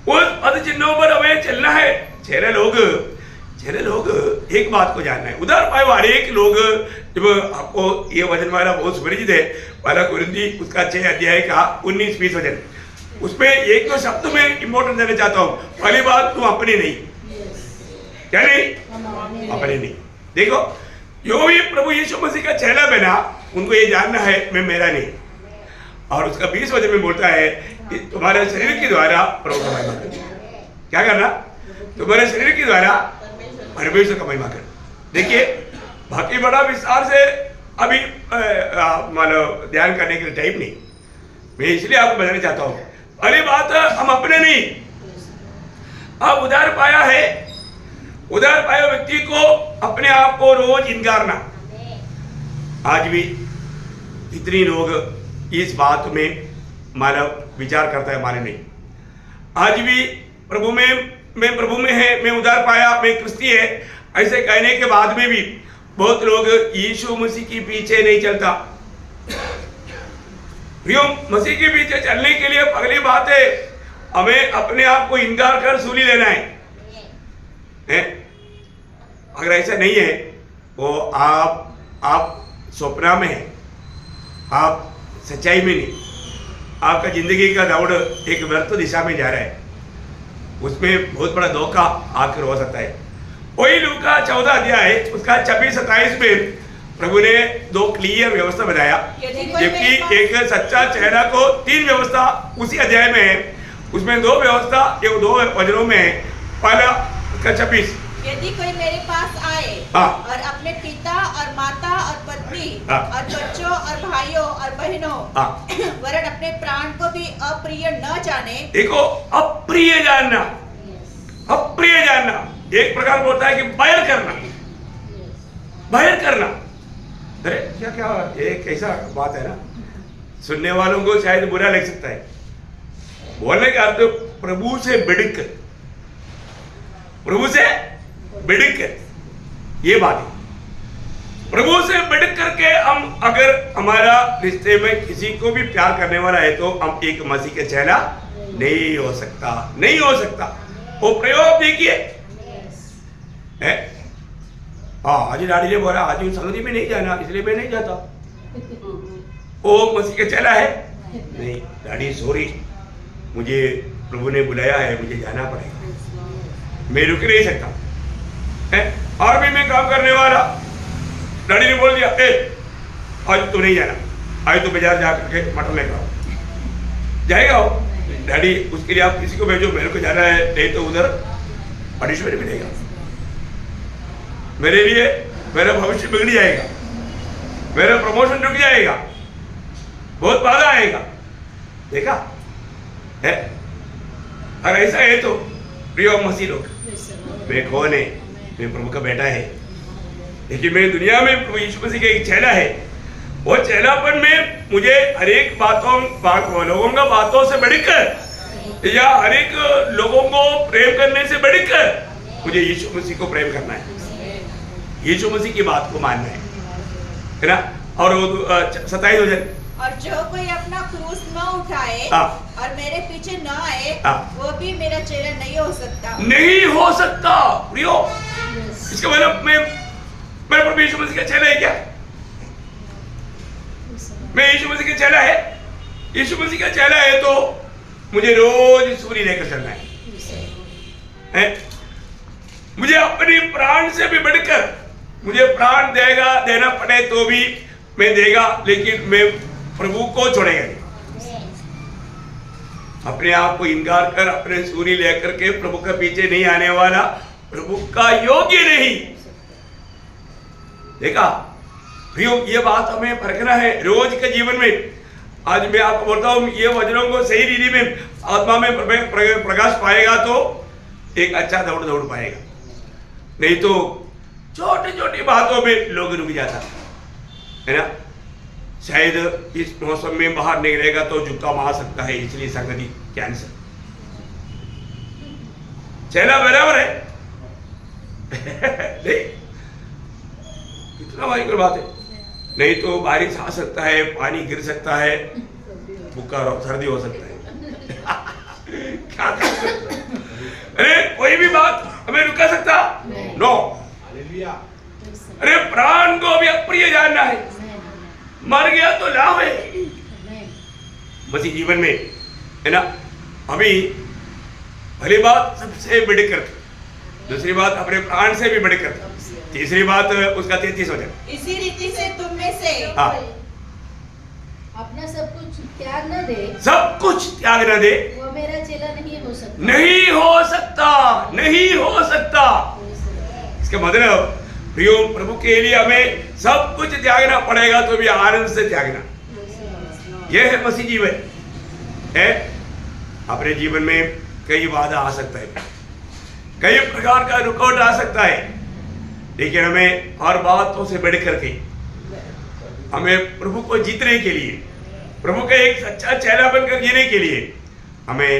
Speaker 1: उस पद चिन्हों पर हमें चलना है। चेहरे लोग एक बात को जानना है, उधर पाए हर एक लोग, जब आपको ये वचन वाला बहुत सुपरिचित है, पहला कुरिन्थी उसका 6 अध्याय का 19-20 वचन, उसमें एक तो शब्द में इंपॉर्टेंट देना चाहता हूं। पहली बात, तू अपनी नहीं, क्या नहीं? अपने नहीं। देखो, जो भी प्रभु यीशु मसीह का चेला बना, उनको ये जानना है मैं मेरा नहीं। और उसका 20 वचन में बोलता है कि तुम्हारे शरीर के द्वारा प्रभु का महिमा कर। क्या करना? तुम्हारे शरीर के द्वारा परमेश्वर का महिमा कर। देखिए, बाकी बड़ा विस्तार से अभी मानो ध्यान करने के लिए टाइम नहीं, मैं इसलिए आपको बताना चाहता हूँ। पहली बात, हम अपने नहीं, अब उधार पाया है, उधार पाया व्यक्ति को अपने आप को रोज इनकारना। आज भी इतनी लोग इस बात में मानव विचार करता है, माने नहीं। आज भी प्रभु में, मैं प्रभु में है, मैं उधार पाया, मैं क्रिस्ती है, ऐसे कहने के बाद में भी बहुत लोग यीशु मसीह के पीछे नहीं चलता। प्रियो, मसीह के पीछे चलने के लिए पहली बात है हमें अपने आप को इनकार कर सूली लेना है। अगर ऐसा नहीं है तो आप स्वप्न में हैं, आप सच्चाई में नहीं, आपका जिंदगी का दौड़ एक व्यर्थ दिशा में जा रहा है, उसमें बहुत बड़ा धोखा आकर हो सकता है। वही लूका 14 अध्याय उसका 26-27 में प्रभु ने 2 क्लियर व्यवस्था बताया, जबकि एक सच्चा चेहरा को 3 व्यवस्था उसी अध्याय में है। उसमें 2 व्यवस्था, ये 2 वचनों में, पहला उसका 26,
Speaker 2: यदि कोई मेरे पास आए और अपने पिता और माता और पत्नी और बच्चों और भाइयों और बहनों वरन अपने प्राण को भी अप्रिय न जाने। देखो, अप्रिय जानना, एक प्रकार बोलता है कि बैर करना। अरे क्या ये कैसा बात है ना, सुनने वालों को शायद बुरा लग सकता है। बोलने का अर्थ प्रभु से बिड़क ये बात है। प्रभु से बिड़क करके हम अगर हमारा रिश्ते में किसी को भी प्यार करने वाला है तो हम एक मसीह के चेला नहीं हो सकता। वो प्रयोग देखिए, आज डैडी ने बोला आज उन संगति में नहीं जाना, इसलिए मैं नहीं जाता। वो मसीह का चेला है नहीं, डैडी सॉरी, मुझे प्रभु ने बुलाया है, मुझे जाना पड़ेगा, मैं रुक नहीं सकता है। और भी मैं काम करने वाला, डैडी ने बोल दिया आज तो नहीं जाना, आज तो बाजार जाकर के मटन लेकर आओ, जाएगा वो डैडी, उसके लिए आप किसी को भेजो, मेरे को जाना है, नहीं तो उधर पनिशमेंट मिलेगा, मेरे लिए मेरा भविष्य बिगड़ जाएगा, मेरा प्रमोशन रुक जाएगा, बहुत बाधा आएगा। देखा है,
Speaker 3: और ऐसा है तो प्रिय मसीह लोग, मैं कौन है? मैं प्रभु का बेटा है, लेकिन मैं दुनिया में प्रभु यीशु मसीह का एक चेला है। वो चेलापन में मुझे हर एक लोगों का बातों से बढ़कर या हर एक लोगों को प्रेम करने से बढ़कर मुझे यीशु मसीह को प्रेम करना है, यीशु मसीह की बात को मानना है ना। और 27 हो जाए,
Speaker 2: और जो कोई अपना क्रूस न उठाए और मेरे पीछे न आए वो भी मेरा चेला नहीं हो सकता।
Speaker 3: नहीं हो सकता प्रियो। इसका मतलब मैं प्रभु यीशु मसीह का चेला है क्या? मैं यीशु मसीह का चेला है? यीशु मसीह का चेला है तो मुझे रोज सूरी लेकर चलना है? मुझे अपने प्राण से भी बढ़कर मुझे प्राण देना पड़े तो भी मैं देगा, लेकिन मैं प्रभु को छोड़ेगा नहीं। अपने आप को इनकार कर अपने सूरी लेकर के प्रभु के पीछे नहीं आने वाला प्रभु का योग्य नहीं। देखा प्रियो, ये बात हमें परखना है रोज के जीवन में। आज मैं आपको बोलता हूं, ये वचनों को सही रीति में आत्मा में प्रकाश पाएगा तो एक अच्छा दौड़ पाएगा, नहीं तो छोटी छोटी बातों में लोग रुक जाता है ना। शायद इस मौसम में बाहर निकलेगा तो जुकाम आ सकता है, इसलिए संगति कैंसर। चेला बराबर है नहीं, कितना भयंकर बात है। नहीं तो बारिश आ सकता है, पानी गिर सकता है, बुखार और सर्दी हो सकता है क्या कर सकता है? अरे कोई भी बात हमें रुका सकता? नो। अरे प्राण को भी अप्रिय जानना है, मर गया तो लाभ है मसीह जीवन में, है ना। अभी पहली बात सबसे बढ़कर, दूसरी बात अपने प्राण से भी बढ़कर, तीसरी बात उसका 33 हो जाए।
Speaker 2: इसी रीति से तुम में से
Speaker 5: अपना सब कुछ त्याग न दे,
Speaker 3: सब कुछ त्याग न दे,
Speaker 5: वो मेरा चेला नहीं हो सकता।
Speaker 3: नहीं हो सकता, नहीं हो सकता। इसका मतलब प्रियो, प्रभु के लिए हमें सब कुछ त्यागना पड़ेगा तो भी आनंद से त्यागना। यह है मसीह जीवन है। अपने जीवन में कई बाधा आ सकता है, कई प्रकार का रुकावट आ सकता है, लेकिन हमें हर बातों से बढ़ करके हमें प्रभु को जीतने के लिए, प्रभु का एक सच्चा चेला बनकर जीने के लिए हमें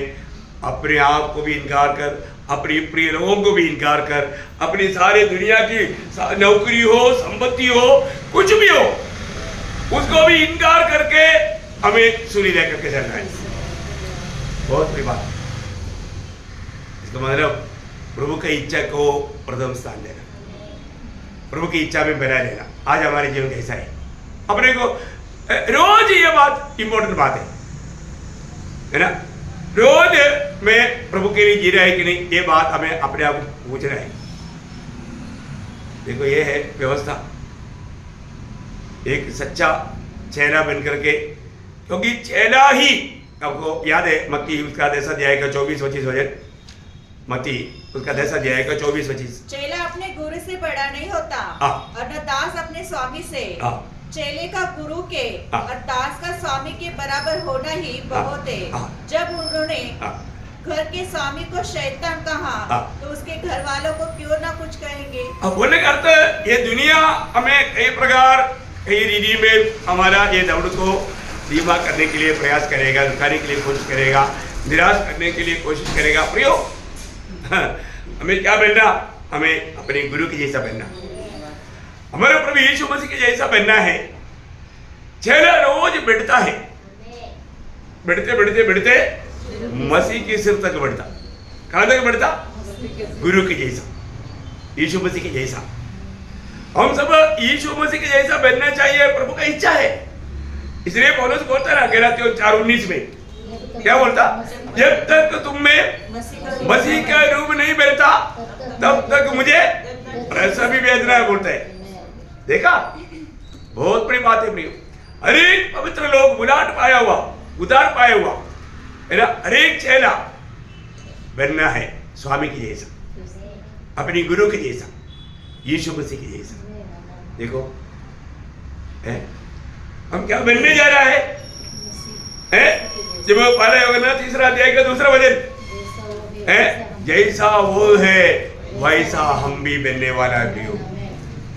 Speaker 3: अपने आप को भी इनकार कर, अपनी प्रिय लोगों को भी इनकार कर, अपनी सारी दुनिया की नौकरी हो, संपत्ति हो, कुछ भी हो, उसको भी इनकार करके हमें सूली लेकर के चलना है। बहुत बड़ी बात। इसका मतलब प्रभु की इच्छा को प्रथम स्थान देना, प्रभु की इच्छा में बना रहना। आज हमारे जीवन कैसा है, अपने को रोज ये बात इंपॉर्टेंट बात है ना। रोज में प्रभु के लिए जी रहा है कि नहीं, ये बात हमें अपने आप को पूछना है। देखो ये है व्यवस्था, एक सच्चा चेला बन करके, क्योंकि चेला ही, आपको याद है मत्ती उसका 10 अध्याय का 24-25 हो जाए, मत्ती उसका 10 अध्याय का 24-25।
Speaker 2: चेला अपने गुरु से बड़ा नहीं होता और न दास अपने स्वामी से। चेले का गुरु के और दास का स्वामी के बराबर होना ही बहुत है। जब उन्होंने घर के स्वामी को शैतान कहा तो उसके घर वालों को क्यों ना कुछ कहेंगे।
Speaker 3: अब बोलने का अर्थ, ये दुनिया हमें कई प्रकार कई रीति में हमारा ये दौड़ को धीमा करने के लिए प्रयास करेगा, रुकाने के लिए कोशिश करेगा, निराश करने के लिए कोशिश करेगा। प्रियो, हमें क्या बनना? हमें अपने गुरु के जैसा बनना, हमारे प्रभु यीशु मसीह के जैसा बनना है। चेला रोज बढ़ता है, बढ़ते बढ़ते बढ़ते मसीह के सिर तक बढ़ता। कहां तक बढ़ता? गुरु के जैसा, यीशु मसीह के जैसा। हम सब यीशु मसीह के जैसा बनना चाहिए, प्रभु का इच्छा है। इसलिए पौलुस बोलता ना गलातियों 4:19 में, क्या बोलता? जब तक तुम में मसीह का रूप नहीं बनता तब तक मुझे ऐसा भी वेदना है, बोलता है। देखा, बहुत बड़ी बात है प्रियो। हरेक पवित्र लोग बुलाट पाया हुआ, उदार पाया हुआ है ना। हरेक चेला बनना है स्वामी के जैसा, अपनी गुरु के जैसा, यीशु मसीह के जैसा। देखो है, हम क्या बनने जा रहा है? जब पहले होगा ना 3 अध्याय का 2 वचन, है, जैसा वो है वैसा हम भी बनने वाला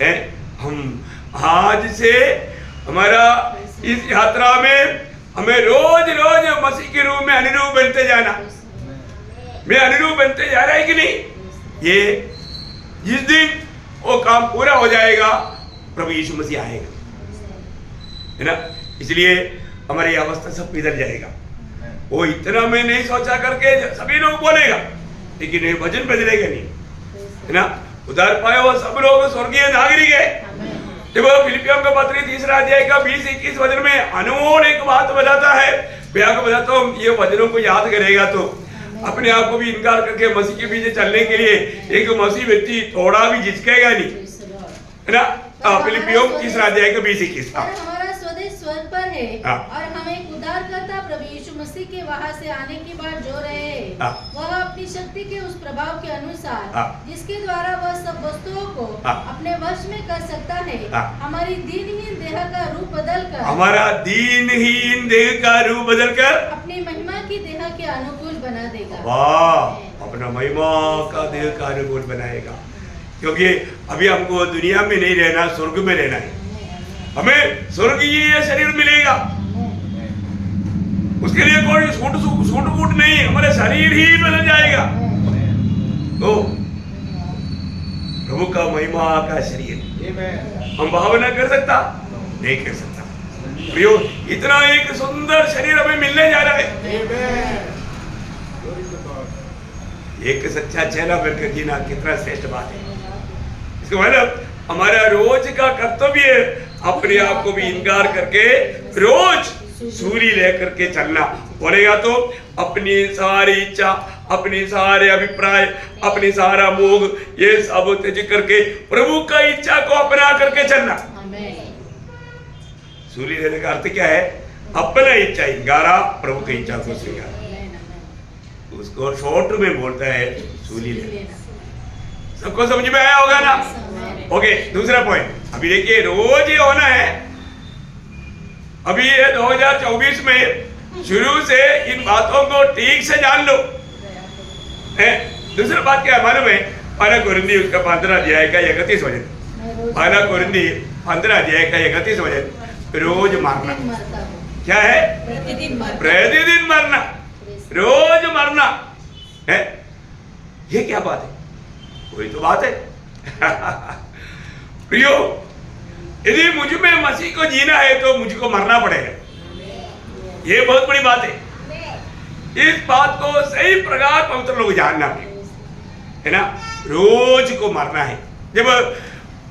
Speaker 3: है। हम आज से हमारा इस यात्रा में हमें रोज रोज मसीह के रूप में अनुरूप बनते जाना। मैं अनुरूप बनते जा रहा है कि नहीं? ये जिस दिन वो काम पूरा हो जाएगा प्रभु यीशु मसीह आएगा, है ना। इसलिए हमारी अवस्था सब बदल जाएगा। वो इतना मैं नहीं सोचा करके सभी लोग बोलेगा, लेकिन ये वचन बदलेगा नहीं, है ना। उधार पाए वो सब लोग स्वर्गीय नागरिक है। देखो फिलिपियों का पत्र 3 अध्याय का 20-21 वचन में अनमोल एक बात बताता है। मैं आपको बताता हूँ, ये वचनों को याद करेगा तो अपने आप को भी इनकार करके मसीह के पीछे चलने के लिए एक मसीह व्यक्ति थोड़ा भी झिझकेगा नहीं, है ना। फिलिपियों 3 अध्याय का 20-21।
Speaker 5: हमारा स्वदेश स्वर्ग पर है और हम एक उद्धारकर्ता प्रभु यीशु मसीह के वहां से आने की बात जो रहे हैं, वह अपनी शक्ति के उस प्रभाव के अनुसार जिसके द्वारा वह सब वस्तुओं को अपने वश में कर सकता है, हमारी दीनहीन देह का रूप बदलकर, हमारा
Speaker 3: दीनहीन देह का रूप बदलकर
Speaker 5: अपनी महिमा की देह के अनुकूल बना देगा।
Speaker 3: वाह, अपना महिमा का देह का अनुकूल बनाएगा। क्योंकि अभी हमको दुनिया में नहीं रहना, स्वर्ग में रहना है। हमें स्वर्गीय शरीर मिलेगा, उसके लिए कोई सूट बूट नहीं, हमारे शरीर ही बदल जाएगा। तो प्रभु का महिमा का शरीर हम भावना कर सकता नहीं कर सकता। प्रियो, इतना एक सुंदर शरीर हमें मिलने जा रहा है। एक सच्चा चेहरा बनकर जीना कितना श्रेष्ठ बात है। इसका मतलब हमारा रोज का कर्तव्य अपने आप को भी इनकार करके रोज सूरी लेकर के चलना। बोलेगा तो अपनी सारी इच्छा, अपनी सारे अभिप्राय, अपनी सारा मोह, ये सब त्यज करके प्रभु का इच्छा को अपना करके चलना। सूरी लेने का अर्थ क्या है? अपना इच्छा इनकारा, प्रभु की इच्छा को स्वीकार। उसको शॉर्ट में बोलता है सूली लेना। सबको समझ में आया होगा ना? ओके, दूसरा पॉइंट अभी देखिए, रोज ये होना है। अभी ये 2024 में शुरू से इन बातों को ठीक से जान लो। दूसरा बात क्या है मालूम है? पहला कोरिन्थी उसका 15 अध्याय का 31 वचन, पहला कोरिन्थी 15 अध्याय का 31 वचन, रोज मरना। क्या है? प्रतिदिन मरना, रोज मरना है। ये क्या बात है? कोई तो बात है। प्रियो, यदि मुझ में मसीह को जीना है तो मुझको मरना पड़ेगा। ये बहुत बड़ी बात है। इस बात को सही प्रकार पवित्र लोग जानना है ना। रोज को मरना है। जब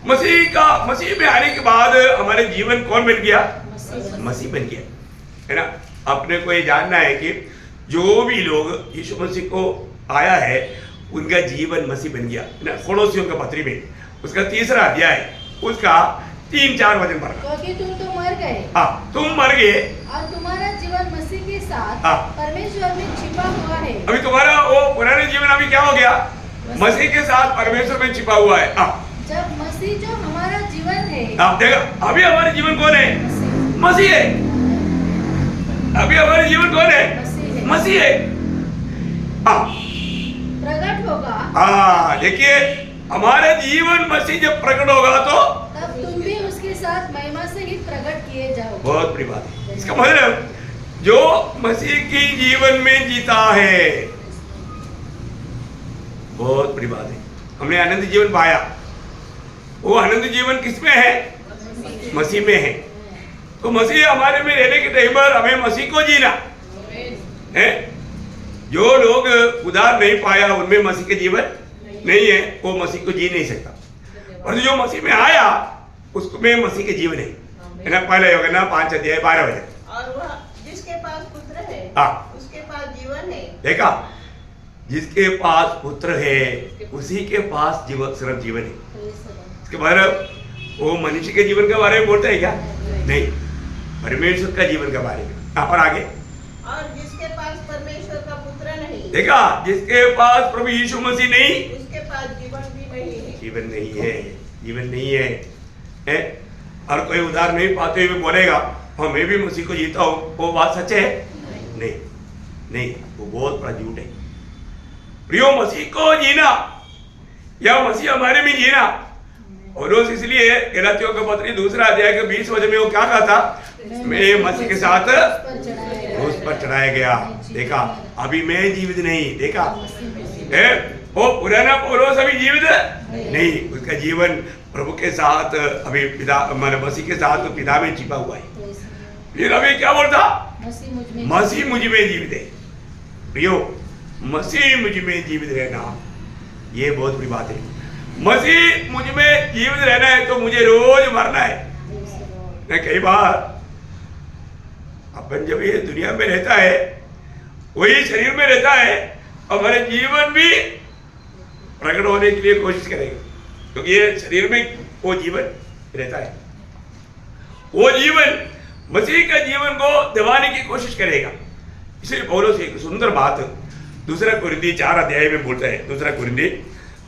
Speaker 3: मसीह में आने के बाद हमारे जीवन कौन बन गया? मसीह बन गया, है ना। अपने को ये जानना है कि जो भी लोग यीशु मसीह को आया है उनका जीवन मसीह बन गया, है ना। कोलोसियों का पत्री में उसका 3 अध्याय उसका 3-4 वचन पढ़ना।
Speaker 5: क्योंकि तुम तो मर गए।
Speaker 3: तुम मर गए
Speaker 5: और तुम्हारा जीवन मसीह के साथ परमेश्वर में छिपा हुआ है।
Speaker 3: अभी तुम्हारा वो पुराने जीवन अभी क्या हो गया? मसीह के साथ परमेश्वर में छिपा हुआ है।
Speaker 5: जब मसीह जो हमारा जीवन है,
Speaker 3: देखा, अभी हमारे जीवन कौन है? मसीह है। अभी हमारे जीवन कौन है? मसीह है।
Speaker 5: प्रकट होगा।
Speaker 3: देखिए, हमारे जीवन मसीह जब प्रकट होगा तो
Speaker 5: तब तुम भी उसके साथ महिमा से ही प्रकट किए जाओ।
Speaker 3: बहुत बड़ी बात है। इसका मतलब जो मसीह की जीवन में जीता है, बहुत बड़ी बात है। हमने आनंद जीवन पाया। वो आनंद जीवन किसमें है? मसीह में है। तो मसीह हमारे में रहने के टाइम पर हमें मसीह को जीना है। जो लोग उधार नहीं पाया उनमें मसीह के जीवन नहीं है, वो मसीह को जी नहीं सकता। और जो मसीह में आया उसमें मसीह के जीवन है ना। पहले यूहन्ना 5 अध्याय 12 वचन।
Speaker 4: और वह जिसके पास पुत्र है उसके पास जीवन है।
Speaker 3: देखा, जिसके पास पुत्र है उसी के पास सिर्फ जीवन है। इसके बाद वो मनुष्य के जीवन के बारे में बोलता है क्या? नहीं, परमेश्वर का जीवन के बारे में। और आगे,
Speaker 4: और जिसके पास परमेश्वर का पुत्र नहीं,
Speaker 3: देखा, जिसके पास प्रभु यीशु मसीह नहीं,
Speaker 4: उसके पास जीवन भी नहीं है।
Speaker 3: जीवन नहीं है, जीवन नहीं है। और कोई उधार नहीं पाते हुए बोलेगा हाँ मैं भी मसीह को जीता हूँ, वो बात सच है? नहीं, वो बहुत बड़ा झूठ है। प्रियो मसीह को जीना या मसीह हमारे में जीना। और उस इसलिए गलातियों का पत्री 2 अध्याय के 20 वचन में वो क्या कहा था, मैं मसीह के साथ क्रूस पर चढ़ाया गया। देखा, अभी मैं जीवित नहीं, देखा वो पुराना पौलुस अभी जीवित नहीं, उसका जीवन प्रभु के साथ अभी पिता माने मसीह के साथ पिता में छिपा हुआ है। फिर अभी क्या बोलता, मसीह मुझ में जीवित है। प्रियो, मसीह मुझ में जीवित रहना ये बहुत बड़ी बात है। मसीह मुझ में जीवित रहना है तो मुझे रोज मरना है। मैं कई बार अपन जब ये दुनिया में रहता है, वही शरीर में रहता है, हमारे जीवन भी प्रकट होने के लिए कोशिश करेंगे, क्योंकि ये शरीर में वो जीवन रहता है। वो जीवन मसीह का जीवन को दबाने की कोशिश करेगा। इसलिए पौलुस एक सुंदर बात 2 कुरिन्थी 4 अध्याय में बोलता है। 2 कुरिन्थी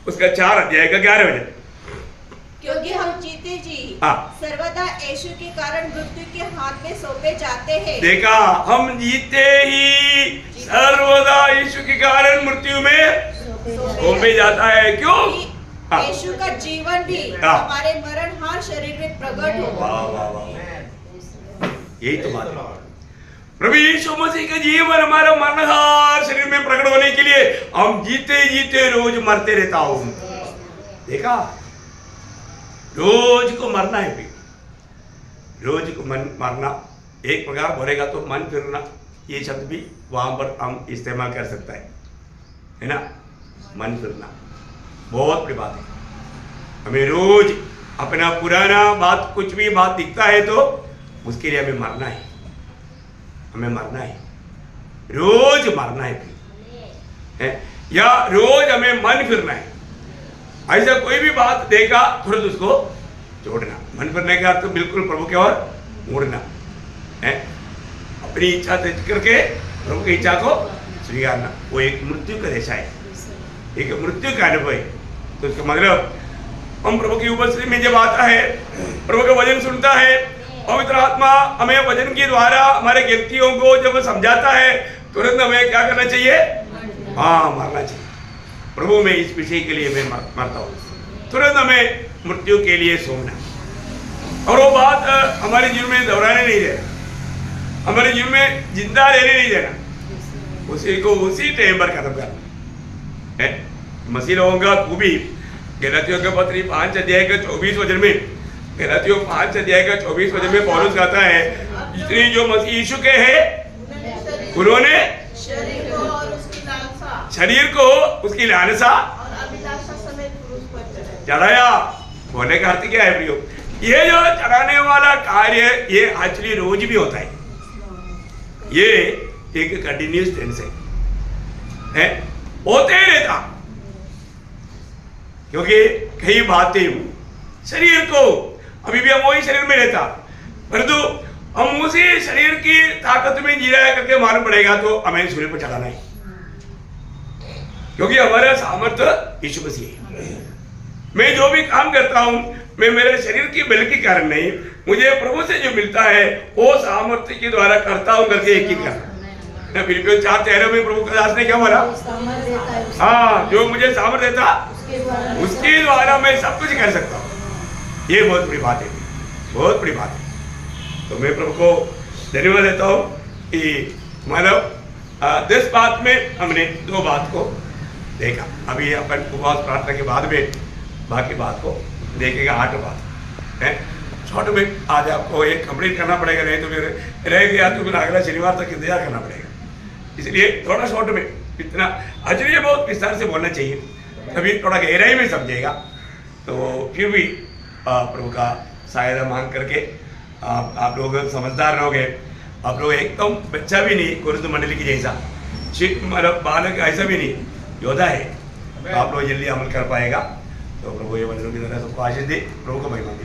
Speaker 3: उसका 4 अध्याय का 11 वचन,
Speaker 2: क्योंकि हम जीते जी सर्वदा यीशु के कारण मृत्यु के हाथ में सौंपे जाते हैं।
Speaker 3: देखा, हम जीते ही सर्वदा यीशु के कारण मृत्यु में सौंपे जाता है। क्यों?
Speaker 2: यीशु का जीवन भी हमारे मरणहार शरीर में प्रकट हो।
Speaker 3: वाह वाह वाह, यही तो बात है। प्रभु यीशु मसीह का जीवन हमारा मरणहार शरीर में प्रकट होने के लिए हम जीते जीते रोज मरते रहता हूं। देखा, रोज को मरना है, रोज को मरना। एक प्रकार बोलेगा तो मन फिरना, ये शब्द भी वहां पर हम इस्तेमाल कर सकता है ना। मन फिरना बहुत बड़ी बात है। हमें रोज अपना पुराना बात, कुछ भी बात दिखता है तो उसके लिए हमें मरना है, हमें मरना है, रोज मरना है, या रोज हमें मन फिरना है। ऐसा कोई भी बात देखा तुरंत उसको छोड़ना। मन फिरने का अर्थ बिल्कुल प्रभु की ओर मुड़ना है, अपनी इच्छा त्याग करके प्रभु की इच्छा को स्वीकारना। वो एक मृत्यु का दशा है, एक मृत्यु का अनुभव है। तो उसका मतलब हम प्रभु की उपस्थिति में जब आता है, प्रभु का वचन सुनता है, पवित्र आत्मा हमें वचन के द्वारा हमारे गलतियों को जब समझाता है, तुरंत हमें क्या करना चाहिए? हाँ, मरना चाहिए। प्रभु मैं इस विषय के लिए मैं मरता हूँ, तुरंत हमें मृत्यु के लिए सोना। और वो बात हमारे जीवन में दोहराने नहीं देना, हमारे जीवन में जिंदा रहने नहीं देना, उसी को उसी टाइम पर खत्म करना है। मसीह लोगों का खूबी गलातियों के पत्री 5 अध्याय के 24 वचन में, गलातियों 5 अध्याय का 24 वचन में पौलुस कहता है, जितने जो मसीह यीशु के हैं उन्होंने शरीर को उसकी लालसा चढ़ाया। होने का अर्थ क्या है प्रियो? ये जो चढ़ाने वाला कार्य ये एक्चुअली रोज भी होता है, ये एक कंटिन्यूस टेंस है, होते ही रहता। क्योंकि कई बातें शरीर को अभी भी हम वही शरीर में रहता, परंतु हम उसी शरीर की ताकत में जी रहा करके मालूम पड़ेगा तो हमें सूर्य पर चढ़ाना है, क्योंकि हमारा सामर्थ्य यीशु मसीह है। मैं जो भी काम करता हूं, मैं मेरे शरीर की बल के कारण नहीं, मुझे प्रभु से जो मिलता है वो सामर्थ्य के द्वारा करता हूं करके एक ही करना। फिलिपियों 4:13 में प्रभु का दास ने क्या बोला? हाँ, जो मुझे सामर्थ्य देता उसके द्वारा मैं सब कुछ कर सकता हूँ। ये बहुत बड़ी बात है, बहुत बड़ी बात है। तो मैं प्रभु को धन्यवाद देता हूँ कि मतलब 10 बात में हमने 2 बात को देखा। अभी अपन उपवास प्रार्थना के बाद में बाकी बात को देखेगा 8 बात है। शॉर्ट में आज आपको एक कंप्लीट करना पड़ेगा, नहीं तो फिर रह गया तो फिर अगला शनिवार तक इंतजार करना पड़ेगा। इसलिए थोड़ा शॉर्ट में इतना अजरिए बहुत विस्तार से बोलना चाहिए, कभी थोड़ा गहराई में समझेगा तो फिर भी प्रभु का सहायता मांग करके आप लोग समझदार रह गए। आप लोग एकदम बच्चा भी नहीं, कुरुद मंडली की जैसा मतलब बालक ऐसा भी नहीं, योद्धा है। तो आप लोग जल्दी अमल कर पाएगा। तो प्रभु ये वचनों की तरह सबको आशीष दे, प्रभु को महिमा दे।